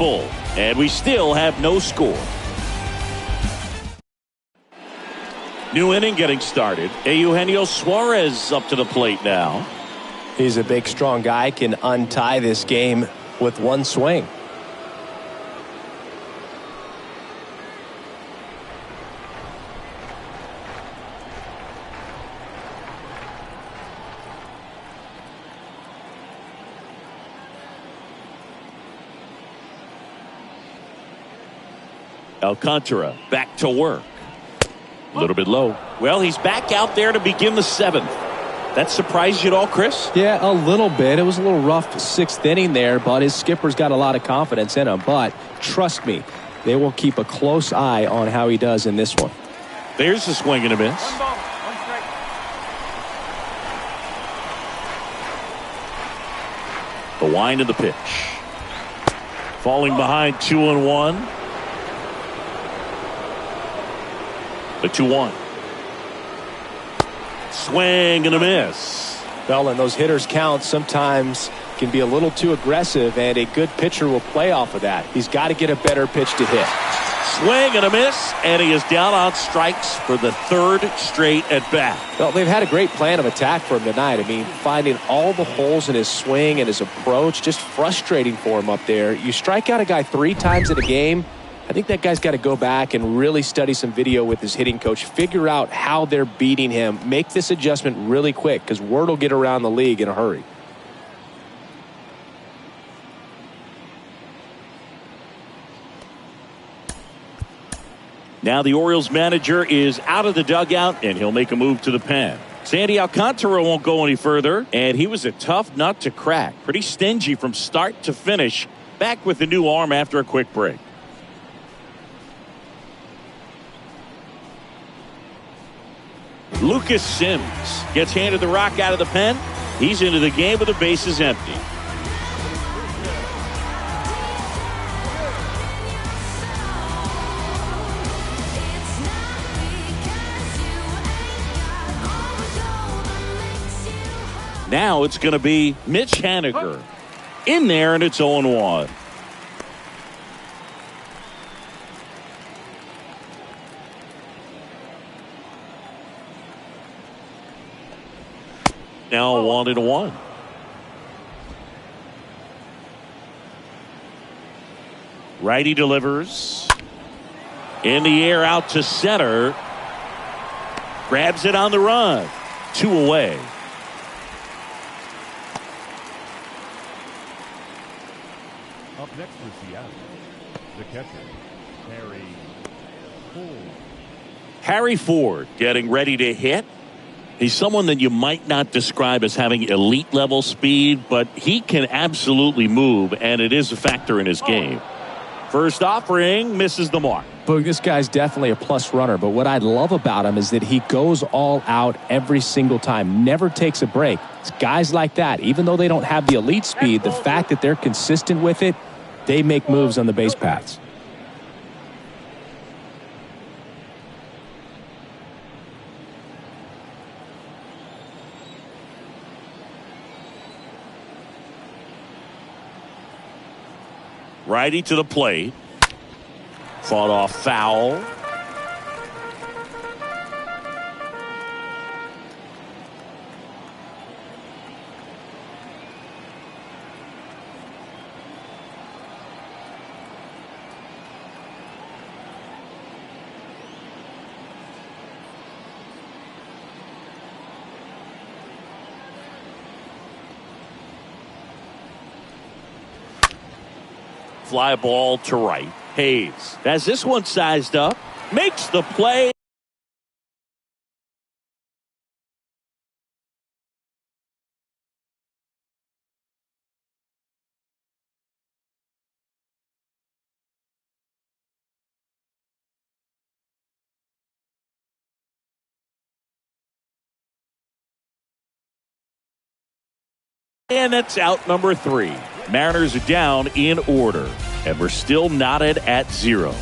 full, and we still have no score. New inning getting started. Eugenio Suarez up to the plate now. He's a big, strong guy, can untie this game with one swing. Alcantara back to work. A little bit low. Well, he's back out there to begin the 7th. That surprised you at all, Chris? Yeah, a little bit. It was a little rough 6th inning there, but his skipper's got a lot of confidence in him. But trust me, they will keep a close eye on how he does in this one. There's a swing and a miss. 1 ball, 1 strike. The wind of the pitch. Falling behind 2-1. The 2-1. Swing and a miss. Well, and those hitters count sometimes can be a little too aggressive, and a good pitcher will play off of that. He's got to get a better pitch to hit. Swing and a miss, and he is down on strikes for the 3rd straight at bat. Well, they've had a great plan of attack for him tonight. I mean, finding all the holes in his swing and his approach, just frustrating for him up there. You strike out a guy 3 times in a game, I think that guy's got to go back and really study some video with his hitting coach, figure out how they're beating him, make this adjustment really quick, because word will get around the league in a hurry. Now the Orioles manager is out of the dugout, and he'll make a move to the pen. Sandy Alcantara won't go any further, and he was a tough nut to crack. Pretty stingy from start to finish. Back with the new arm after a quick break. Lucas Sims gets handed the rock out of the pen. He's into the game with the bases empty. Now it's going to be Mitch Haniger in there, and it's 0-1. Now 1-1. Righty delivers. In the air out to center. Grabs it on the run. 2 away. Up next for Seattle, the catcher, Harry Ford. Harry Ford getting ready to hit. He's someone that you might not describe as having elite level speed, but he can absolutely move, and it is a factor in his game. First offering misses the mark. Boog, this guy's definitely a plus runner, but what I love about him is that he goes all out every single time, never takes a break. It's guys like that, even though they don't have the elite speed, the fact that they're consistent with it, they make moves on the base paths. Righty to the plate. Fought off foul. Fly ball to right. Hayes has this one sized up. Makes the play. And that's out number 3. Mariners are down in order, and we're still knotted at 0.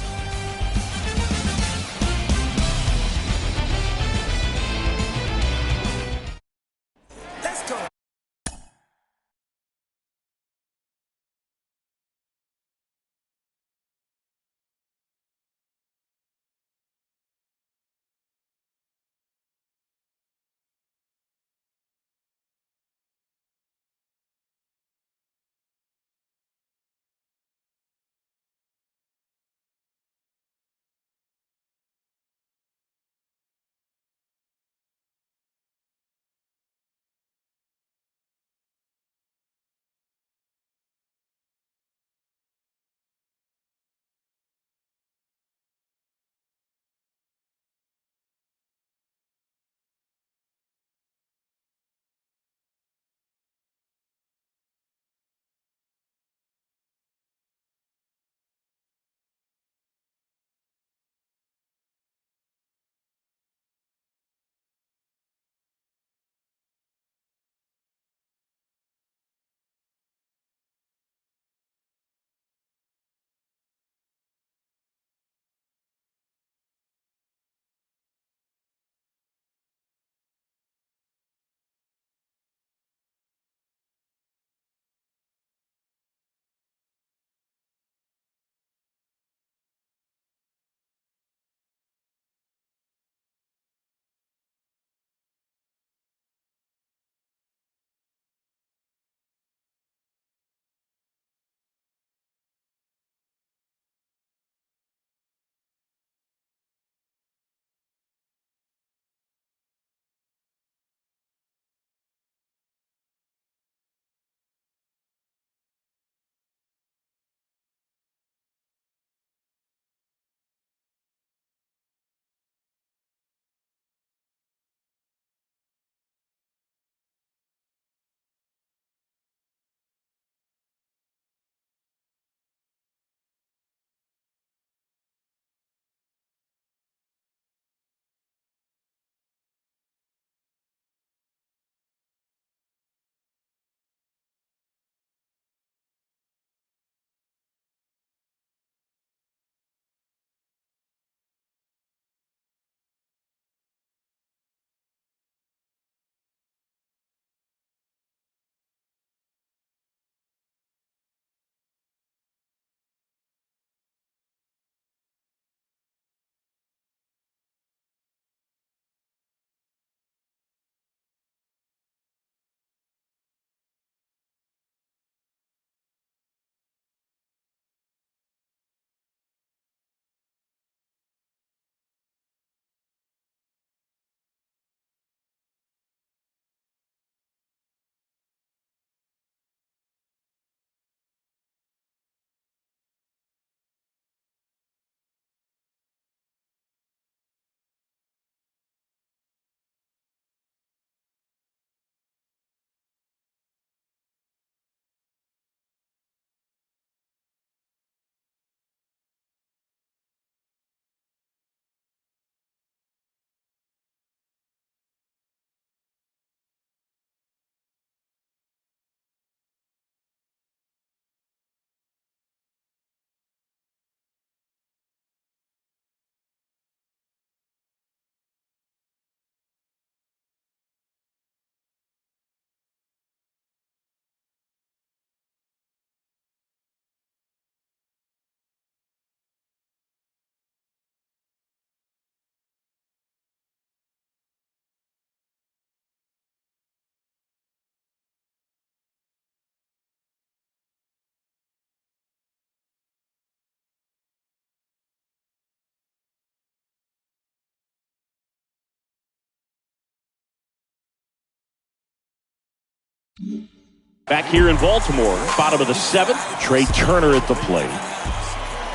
Back here in Baltimore, bottom of the 7th, Trey Turner at the plate.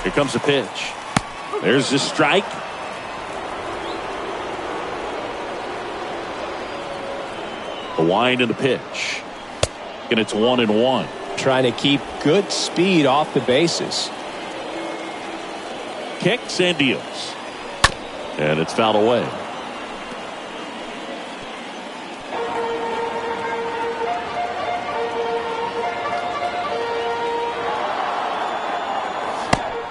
Here comes the pitch. There's the strike. The wind and the pitch. And it's 1-1. Trying to keep good speed off the bases. Kicks and deals. And it's fouled away.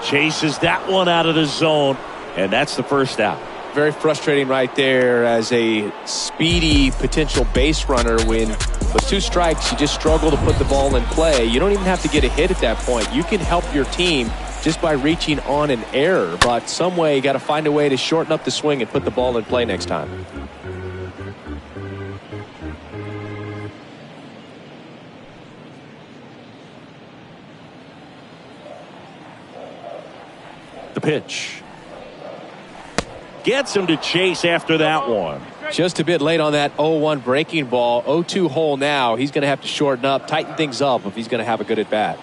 Chases that one out of the zone, and that's the first out. Very frustrating right there as a speedy potential base runner when with 2 strikes you just struggle to put the ball in play. You don't even have to get a hit at that point. You can help your team just by reaching on an error, but some way you got to find a way to shorten up the swing and put the ball in play next time. The pitch. Gets him to chase after that one. Just a bit late on that 0-1 breaking ball. 0-2 hole now. He's going to have to shorten up, tighten things up if he's going to have a good at bat.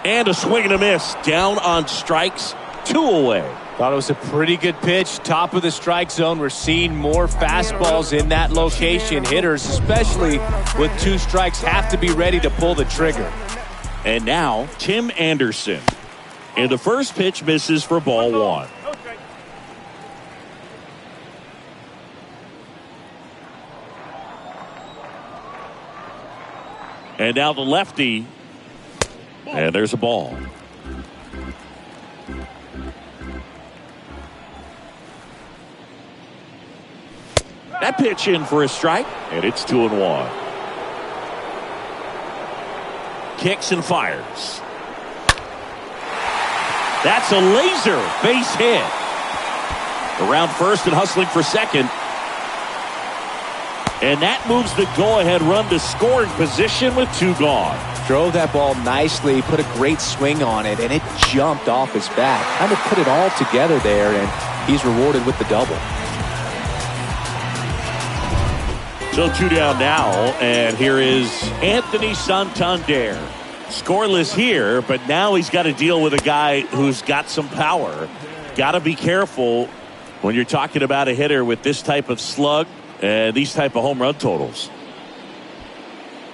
And a swing and a miss. Down on strikes. 2 away. Thought it was a pretty good pitch. Top of the strike zone. We're seeing more fastballs in that location. Hitters, especially with 2 strikes, have to be ready to pull the trigger. And now, Tim Anderson. And the first pitch misses for ball 1. And now the lefty. And there's a ball. That pitch in for a strike. And it's 2-1. Kicks and fires. That's a laser base hit. Around first and hustling for second. And that moves the go-ahead run to scoring position with 2 gone. Drove that ball nicely, put a great swing on it, and it jumped off his bat. Kind of put it all together there, and he's rewarded with the double. So 2 down now, and here is Anthony Santander. Scoreless here, but now he's got to deal with a guy who's got some power. Got to be careful when you're talking about a hitter with this type of slug and these type of home run totals.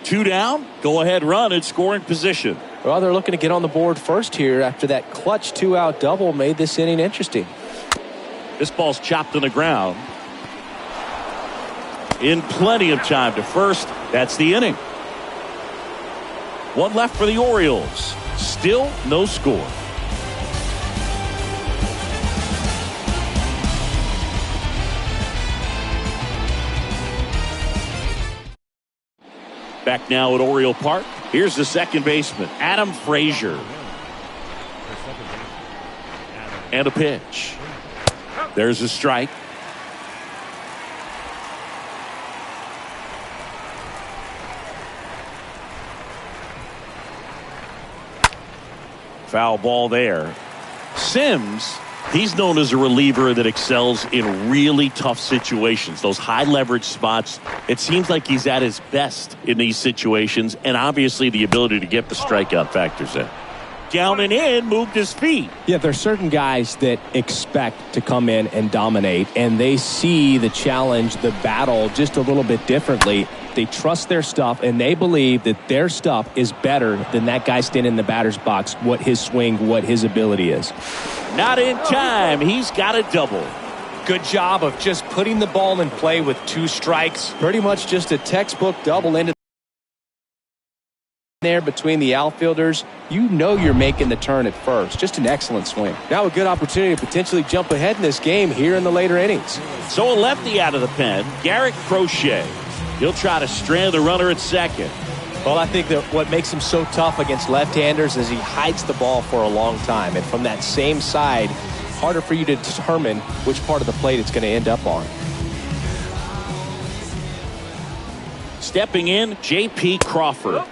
2 down, go ahead run in scoring position. Well, they're looking to get on the board first here after that clutch 2-out double made this inning interesting. This ball's chopped on the ground. In plenty of time to first. That's the inning. 1 left for the Orioles. Still no score. Back now at Oriole Park. Here's the second baseman, Adam Frazier. And a pitch. There's a strike. Foul ball there. Sims, he's known as a reliever that excels in really tough situations. Those high leverage spots, it seems like he's at his best in these situations, and obviously the ability to get the strikeout factors in. Down and in, moved his feet. Yeah, there's certain guys that expect to come in and dominate, and they see the challenge, the battle just a little bit differently. They trust their stuff, and they believe that their stuff is better than that guy standing in the batter's box, what his swing, what his ability is. Not in time. He's got a double. Good job of just putting the ball in play with 2 strikes. Pretty much just a textbook double into there between the outfielders. You know you're making the turn at first. Just an excellent swing. Now a good opportunity to potentially jump ahead in this game here in the later innings. So a lefty out of the pen, Garrett Crochet. He'll try to strand the runner at second. Well, I think that what makes him so tough against left-handers is he hides the ball for a long time. And from that same side, harder for you to determine which part of the plate it's going to end up on. Stepping in, J.P. Crawford.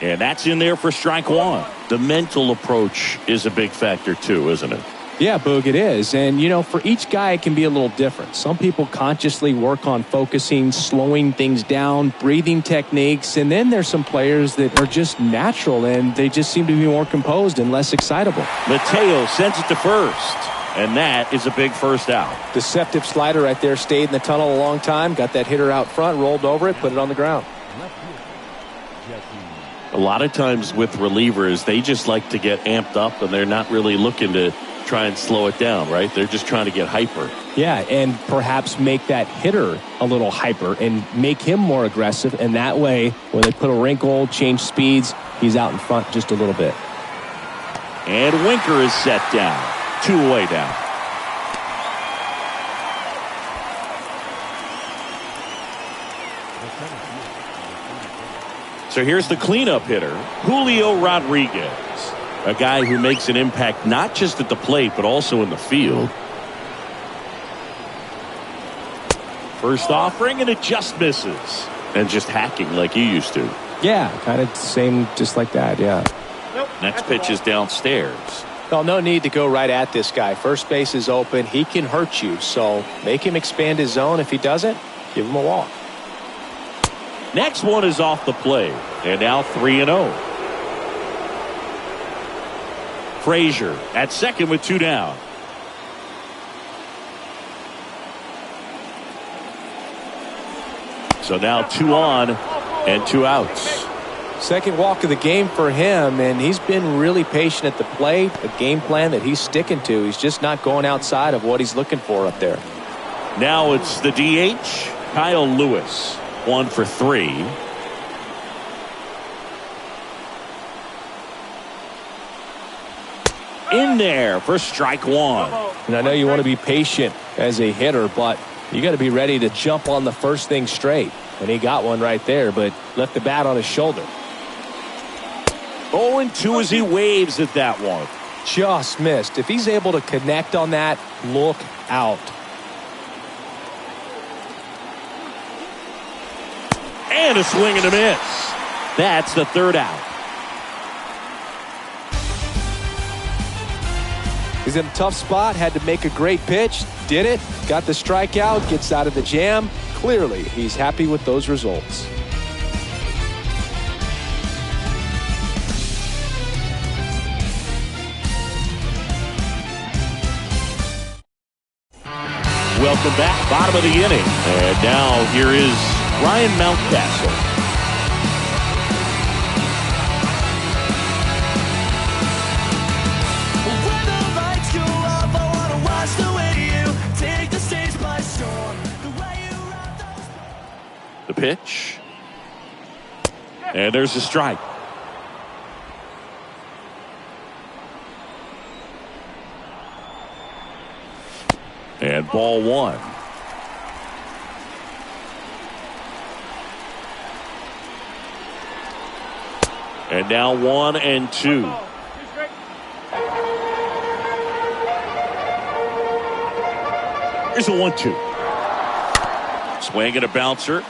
And that's in there for strike 1. The mental approach is a big factor too, isn't it? Yeah, Boog, it is. And, you know, for each guy, it can be a little different. Some people consciously work on focusing, slowing things down, breathing techniques. And then there's some players that are just natural, and they just seem to be more composed and less excitable. Mateo sends it to first. And that is a big first out. Deceptive slider right there. Stayed in the tunnel a long time. Got that hitter out front, rolled over it, put it on the ground. A lot of times with relievers, they just like to get amped up, and they're not really looking to try and slow it down, right? They're just trying to get hyper. Yeah, and perhaps make that hitter a little hyper and make him more aggressive. And that way, when they put a wrinkle, change speeds, he's out in front just a little bit. And Winker is set down. 2 away now. So here's the cleanup hitter, Julio Rodriguez. A guy who makes an impact not just at the plate, but also in the field. First offering, and it just misses. And just hacking like he used to. Yeah, kind of same, just like that, yeah. Nope. Next pitch is downstairs. Well, no need to go right at this guy. First base is open. He can hurt you. So make him expand his zone. If he doesn't, give him a walk. Next one is off the plate. And now 3-0. Frazier at second with 2 down. So now 2 on and 2 outs. Second walk of the game for him, and he's been really patient at the plate. A game plan that he's sticking to. He's just not going outside of what he's looking for up there. Now it's the DH, Kyle Lewis. 1 for 3. In there for strike 1. And I know you want to be patient as a hitter, but you got to be ready to jump on the first thing straight. And he got one right there, but left the bat on his shoulder. 0-2 as he waves at that one. Just missed. If he's able to connect on that, look out. And a swing and a miss. That's the 3rd out. He's in a tough spot, had to make a great pitch, did it, got the strikeout, gets out of the jam. Clearly, he's happy with those results. Welcome back, bottom of the inning. And now here is Ryan Mountcastle. The pitch. And there's a strike. And ball 1. And now 1-2. Here's a 1-2. Swing and a bouncer.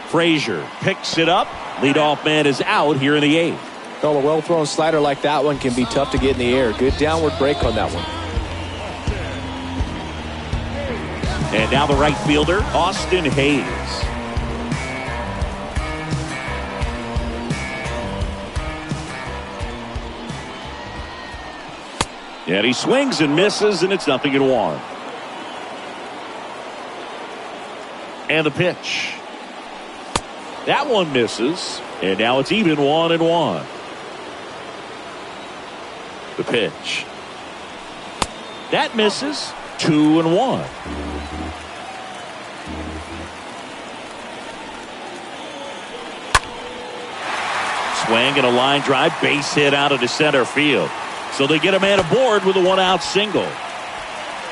Frazier picks it up. Leadoff man is out here in the 8th. Well, a well-thrown slider like that one can be tough to get in the air. Good downward break on that one. And now the right fielder, Austin Hayes. And he swings and misses, and it's 0-1. And the pitch. That one misses, and now it's even 1-1. The pitch. That misses, 2-1. Swing and a line drive, base hit out of the center field. So they get a man aboard with a 1-out single.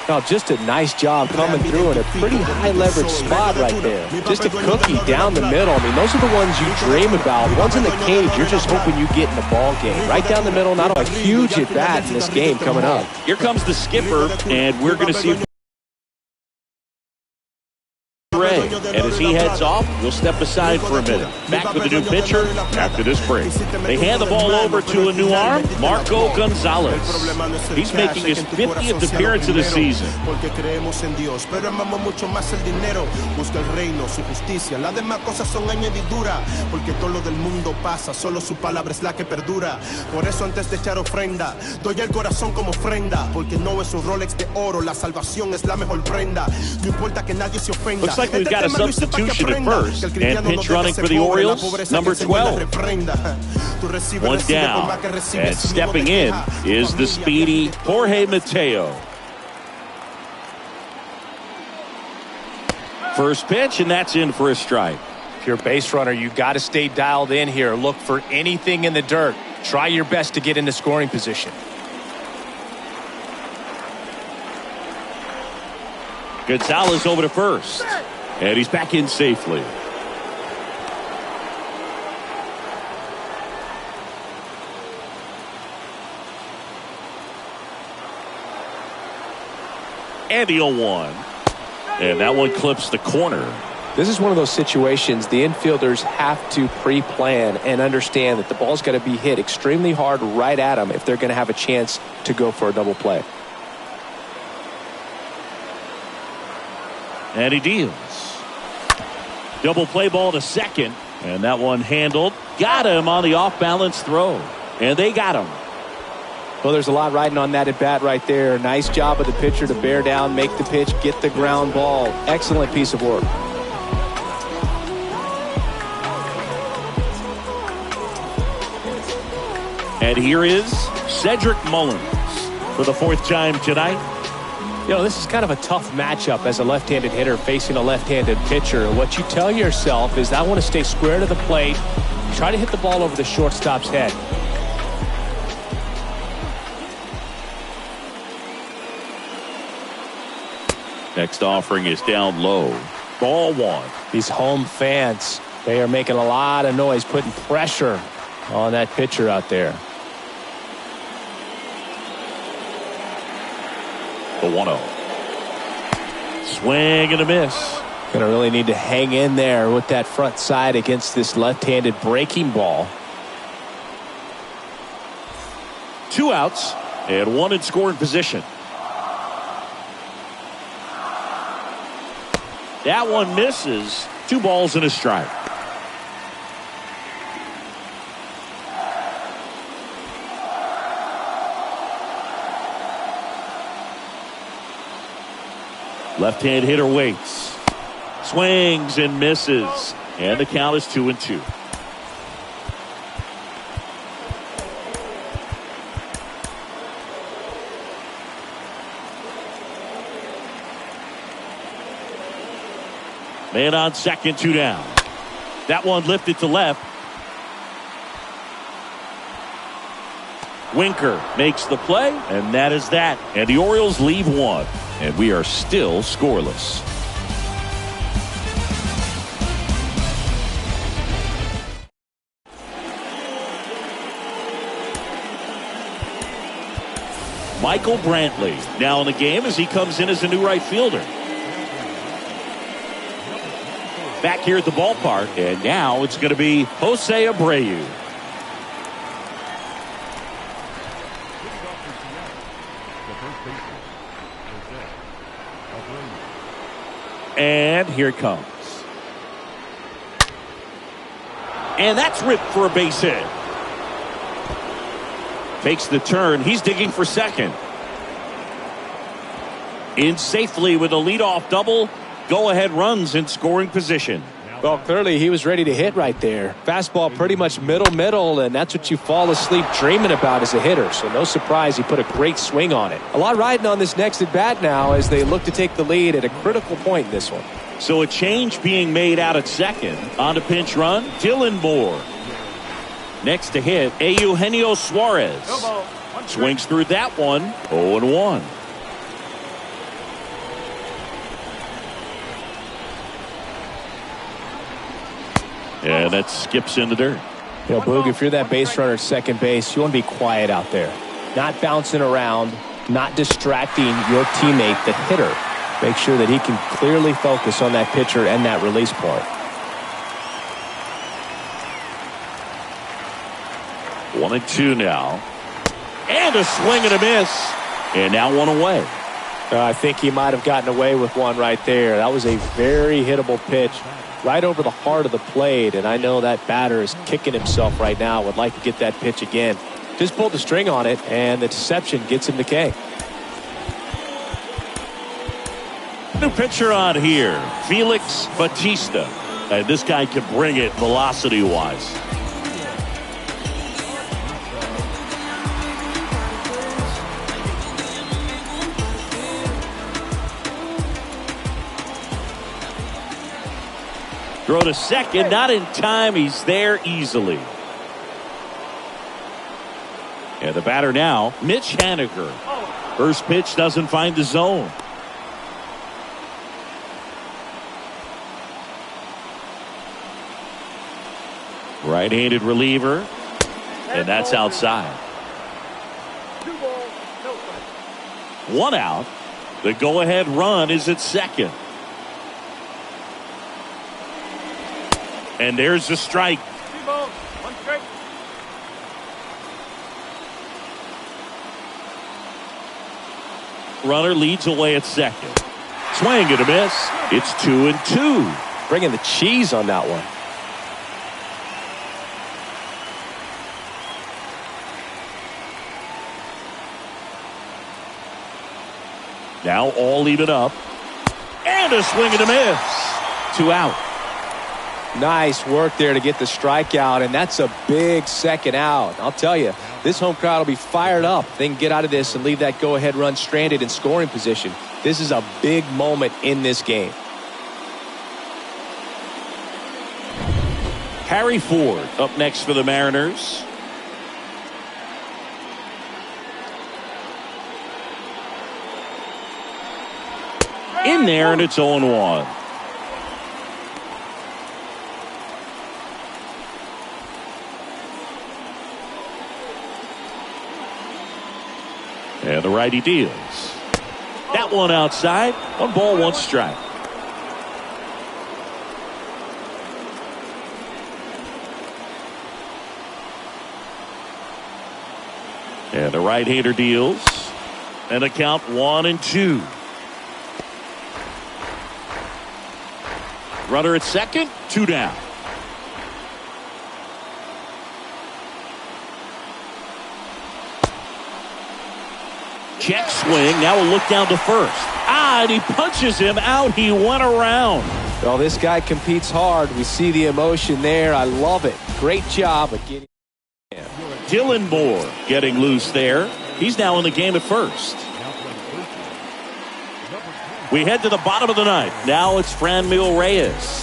Now, just a nice job coming through in a pretty high leverage spot right there. Just a cookie down the middle. I mean, those are the ones you dream about. Ones in the cage, you're just hoping you get in the ball game. Right down the middle, not a huge at bat in this game coming up. Here comes the skipper, and we're going to see if Ray. And as he heads off, we'll step aside for a minute. Back with a new pitcher after this break. They hand the ball over to a new arm, Marco Gonzalez. He's making his 50th appearance of the season. Porque creemos en Dios, pero amamos mucho más el dinero. Busca el reino, su justicia. Las demás cosas son añadidura, porque todo lo del mundo pasa, solo su palabra es la que perdura. Por eso antes de echar ofrenda, doy el corazón como ofrenda, porque no es un Rolex de oro, la salvación es la mejor prenda. No importa que nadie se ofenda. Looks like we've got a substitution at first, and pinch running for the Orioles, number 12. One down, and stepping in is the speedy Jorge Mateo. First pitch, and that's in for a strike. If you're a base runner, you've got to stay dialed in here. Look for anything in the dirt. Try your best to get into scoring position. Gonzalez over to first, and he's back in safely. And the 0-1. And that one clips the corner. This is one of those situations the infielders have to pre-plan and understand that the ball's got to be hit extremely hard right at them if they're going to have a chance to go for a double play. And he deals. Double play ball to second. And that one handled. Got him on the off-balance throw. And they got him. Well, there's a lot riding on that at bat right there. Nice job of the pitcher to bear down, make the pitch, get the ground ball. Excellent piece of work. And here is Cedric Mullins for the fourth time tonight. You know, this is kind of a tough matchup as a left-handed hitter facing a left-handed pitcher. What you tell yourself is I want to stay square to the plate, try to hit the ball over the shortstop's head. Next offering is down low. Ball one. These home fans, they are making a lot of noise, putting pressure on that pitcher out there. The 1-0. Swing and a miss. Gonna really need to hang in there with that front side against this left-handed breaking ball. 2 outs and 1 in scoring position. That one misses. 2 balls and a strike. Left-hand hitter waits. Swings and misses. And the count is 2-2. Man on second, 2 down. That one lifted to left. Winker makes the play, and that is that. And the Orioles leave 1, and we are still scoreless. Michael Brantley now in the game as he comes in as a new right fielder. Back here at the ballpark, and now it's going to be Jose Abreu. And here it comes. And that's ripped for a base hit. Takes the turn. He's digging for second. In safely with a leadoff double. Go-ahead runs in scoring position. Well, clearly he was ready to hit right there. Fastball pretty much middle, and that's what you fall asleep dreaming about as a hitter. So no surprise he put a great swing on it. A lot riding on this next at-bat now as they look to take the lead at a critical point in this one. So a change being made out at second. On to pinch run, Dylan Moore. Next to hit, Eugenio Suarez. Swings through that one, 0-1. And that skips in the dirt. You know, Boog, if you're that base runner at second base, you want to be quiet out there. Not bouncing around, not distracting your teammate, the hitter. Make sure that he can clearly focus on that pitcher and that release point. 1-2 now. And a swing and a miss. And now one away. I think he might have gotten away with one right there. That was a very hittable pitch right over the heart of the plate. And I know that batter is kicking himself right now. Would like to get that pitch again. Just pulled the string on it, and the deception gets him the K. New pitcher on here, Felix Bautista. And this guy can bring it velocity-wise. Throw to second, not in time. He's there easily. And the batter now, Mitch Haniger. First pitch doesn't find the zone. Right-handed reliever, and that's outside. 2 balls, no strikes. One out. The go-ahead run is at second. And there's the strike. 3 balls, 1 strike. Runner leads away at second. Swing and a miss. It's 2-2. Bringing the cheese on that one. Now all even up. And a swing and a miss. 2 out. Nice work there to get the strikeout, and that's a big second out. I'll tell you, this home crowd will be fired up. They can get out of this and leave that go-ahead run stranded in scoring position. This is a big moment in this game. Harry Ford up next for the Mariners. In there, and it's 0-1. And the righty deals. That one outside. 1 ball, 1 strike. And the right-hander deals. And the count 1-2. Runner at second, 2 down. Check swing. Now we'll look down to first. And he punches him out. He went around. Well, this guy competes hard. We see the emotion there. I love it. Great job of getting. Dylan Moore getting loose there. He's now in the game at first. We head to the bottom of the ninth. Now it's Franmil Reyes.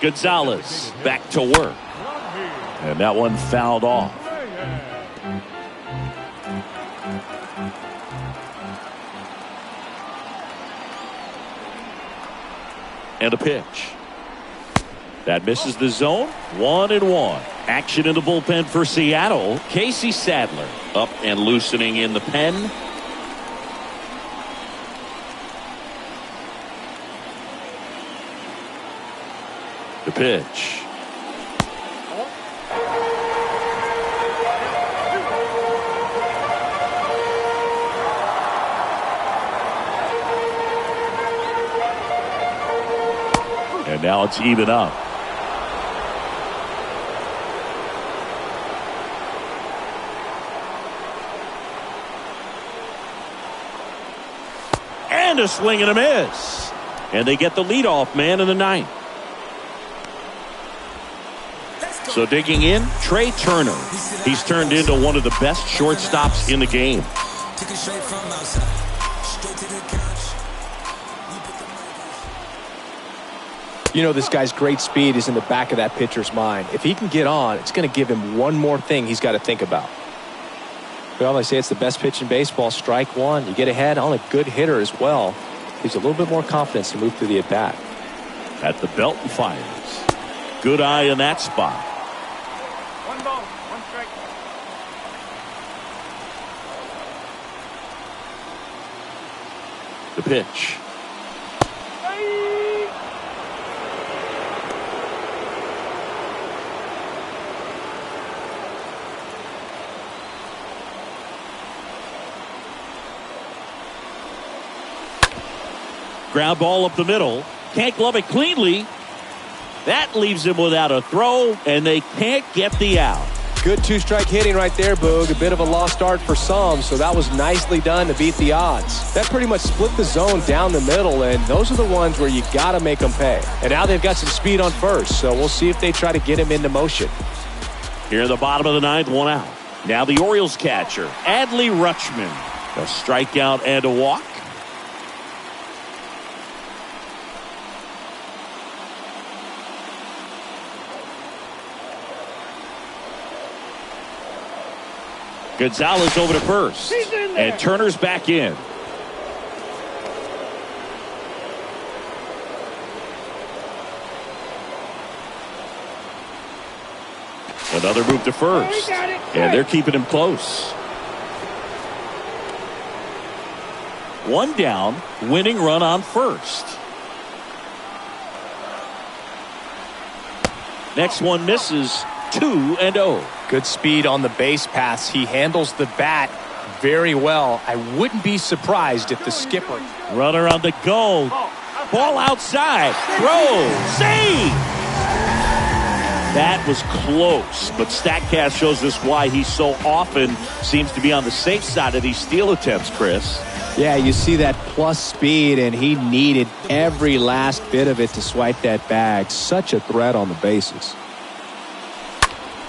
Gonzalez back to work. And that one fouled off. And a pitch. That misses the zone. 1-1. Action in the bullpen for Seattle. Casey Sadler up and loosening in the pen. The pitch. And now it's even up. And a swing and a miss. And they get the leadoff man in the ninth. So digging in, Trey Turner. He's turned into one of the best shortstops in the game. You know, this guy's great speed is in the back of that pitcher's mind. If he can get on, it's going to give him one more thing he's got to think about. Well, they say it's the best pitch in baseball. Strike one. You get ahead on a good hitter as well. Gives a little bit more confidence to move through the at-bat. At the belt and fires. Good eye in that spot. 1 ball, 1 strike. The pitch. Ground ball up the middle. Can't glove it cleanly. That leaves him without a throw, and they can't get the out. Good two-strike hitting right there, Boog. A bit of a lost start for some, so that was nicely done to beat the odds. That pretty much split the zone down the middle, and those are the ones where you got to make them pay. And now they've got some speed on first, so we'll see if they try to get him into motion. Here in the bottom of the ninth, one out. Now the Orioles catcher, Adley Rutschman. A strikeout and a walk. Gonzalez over to first. And Turner's back in. Another move to first. And they're keeping him close. One down, winning run on first. Next one misses. 2-0. Good speed on the base paths. He handles the bat very well. I wouldn't be surprised if the skipper. Runner on the go. Ball outside. Throw. Save. That was close, but StatCast shows us why he so often seems to be on the safe side of these steal attempts, Chris. Yeah, you see that plus speed, and he needed every last bit of it to swipe that bag. Such a threat on the bases.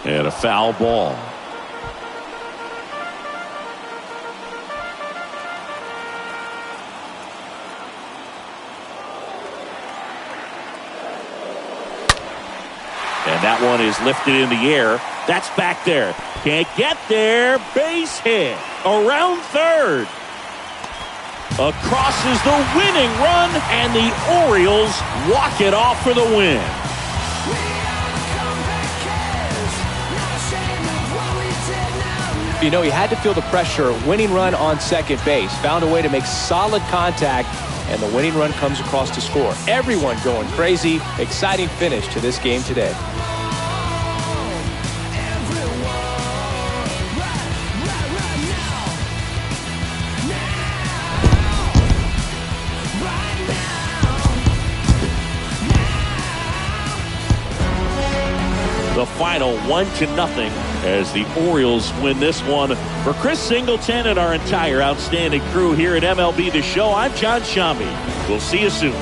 And a foul ball. And that one is lifted in the air. That's back there. Can't get there. Base hit. Around third. Across is the winning run, and the Orioles walk it off for the win. You know, he had to feel the pressure. Winning run on second base. Found a way to make solid contact, and the winning run comes across to score. Everyone going crazy. Exciting finish to this game today. The final 1-0 as the Orioles win this one. For Chris Singleton and our entire outstanding crew here at MLB The Show, I'm John Shambi. We'll see you soon.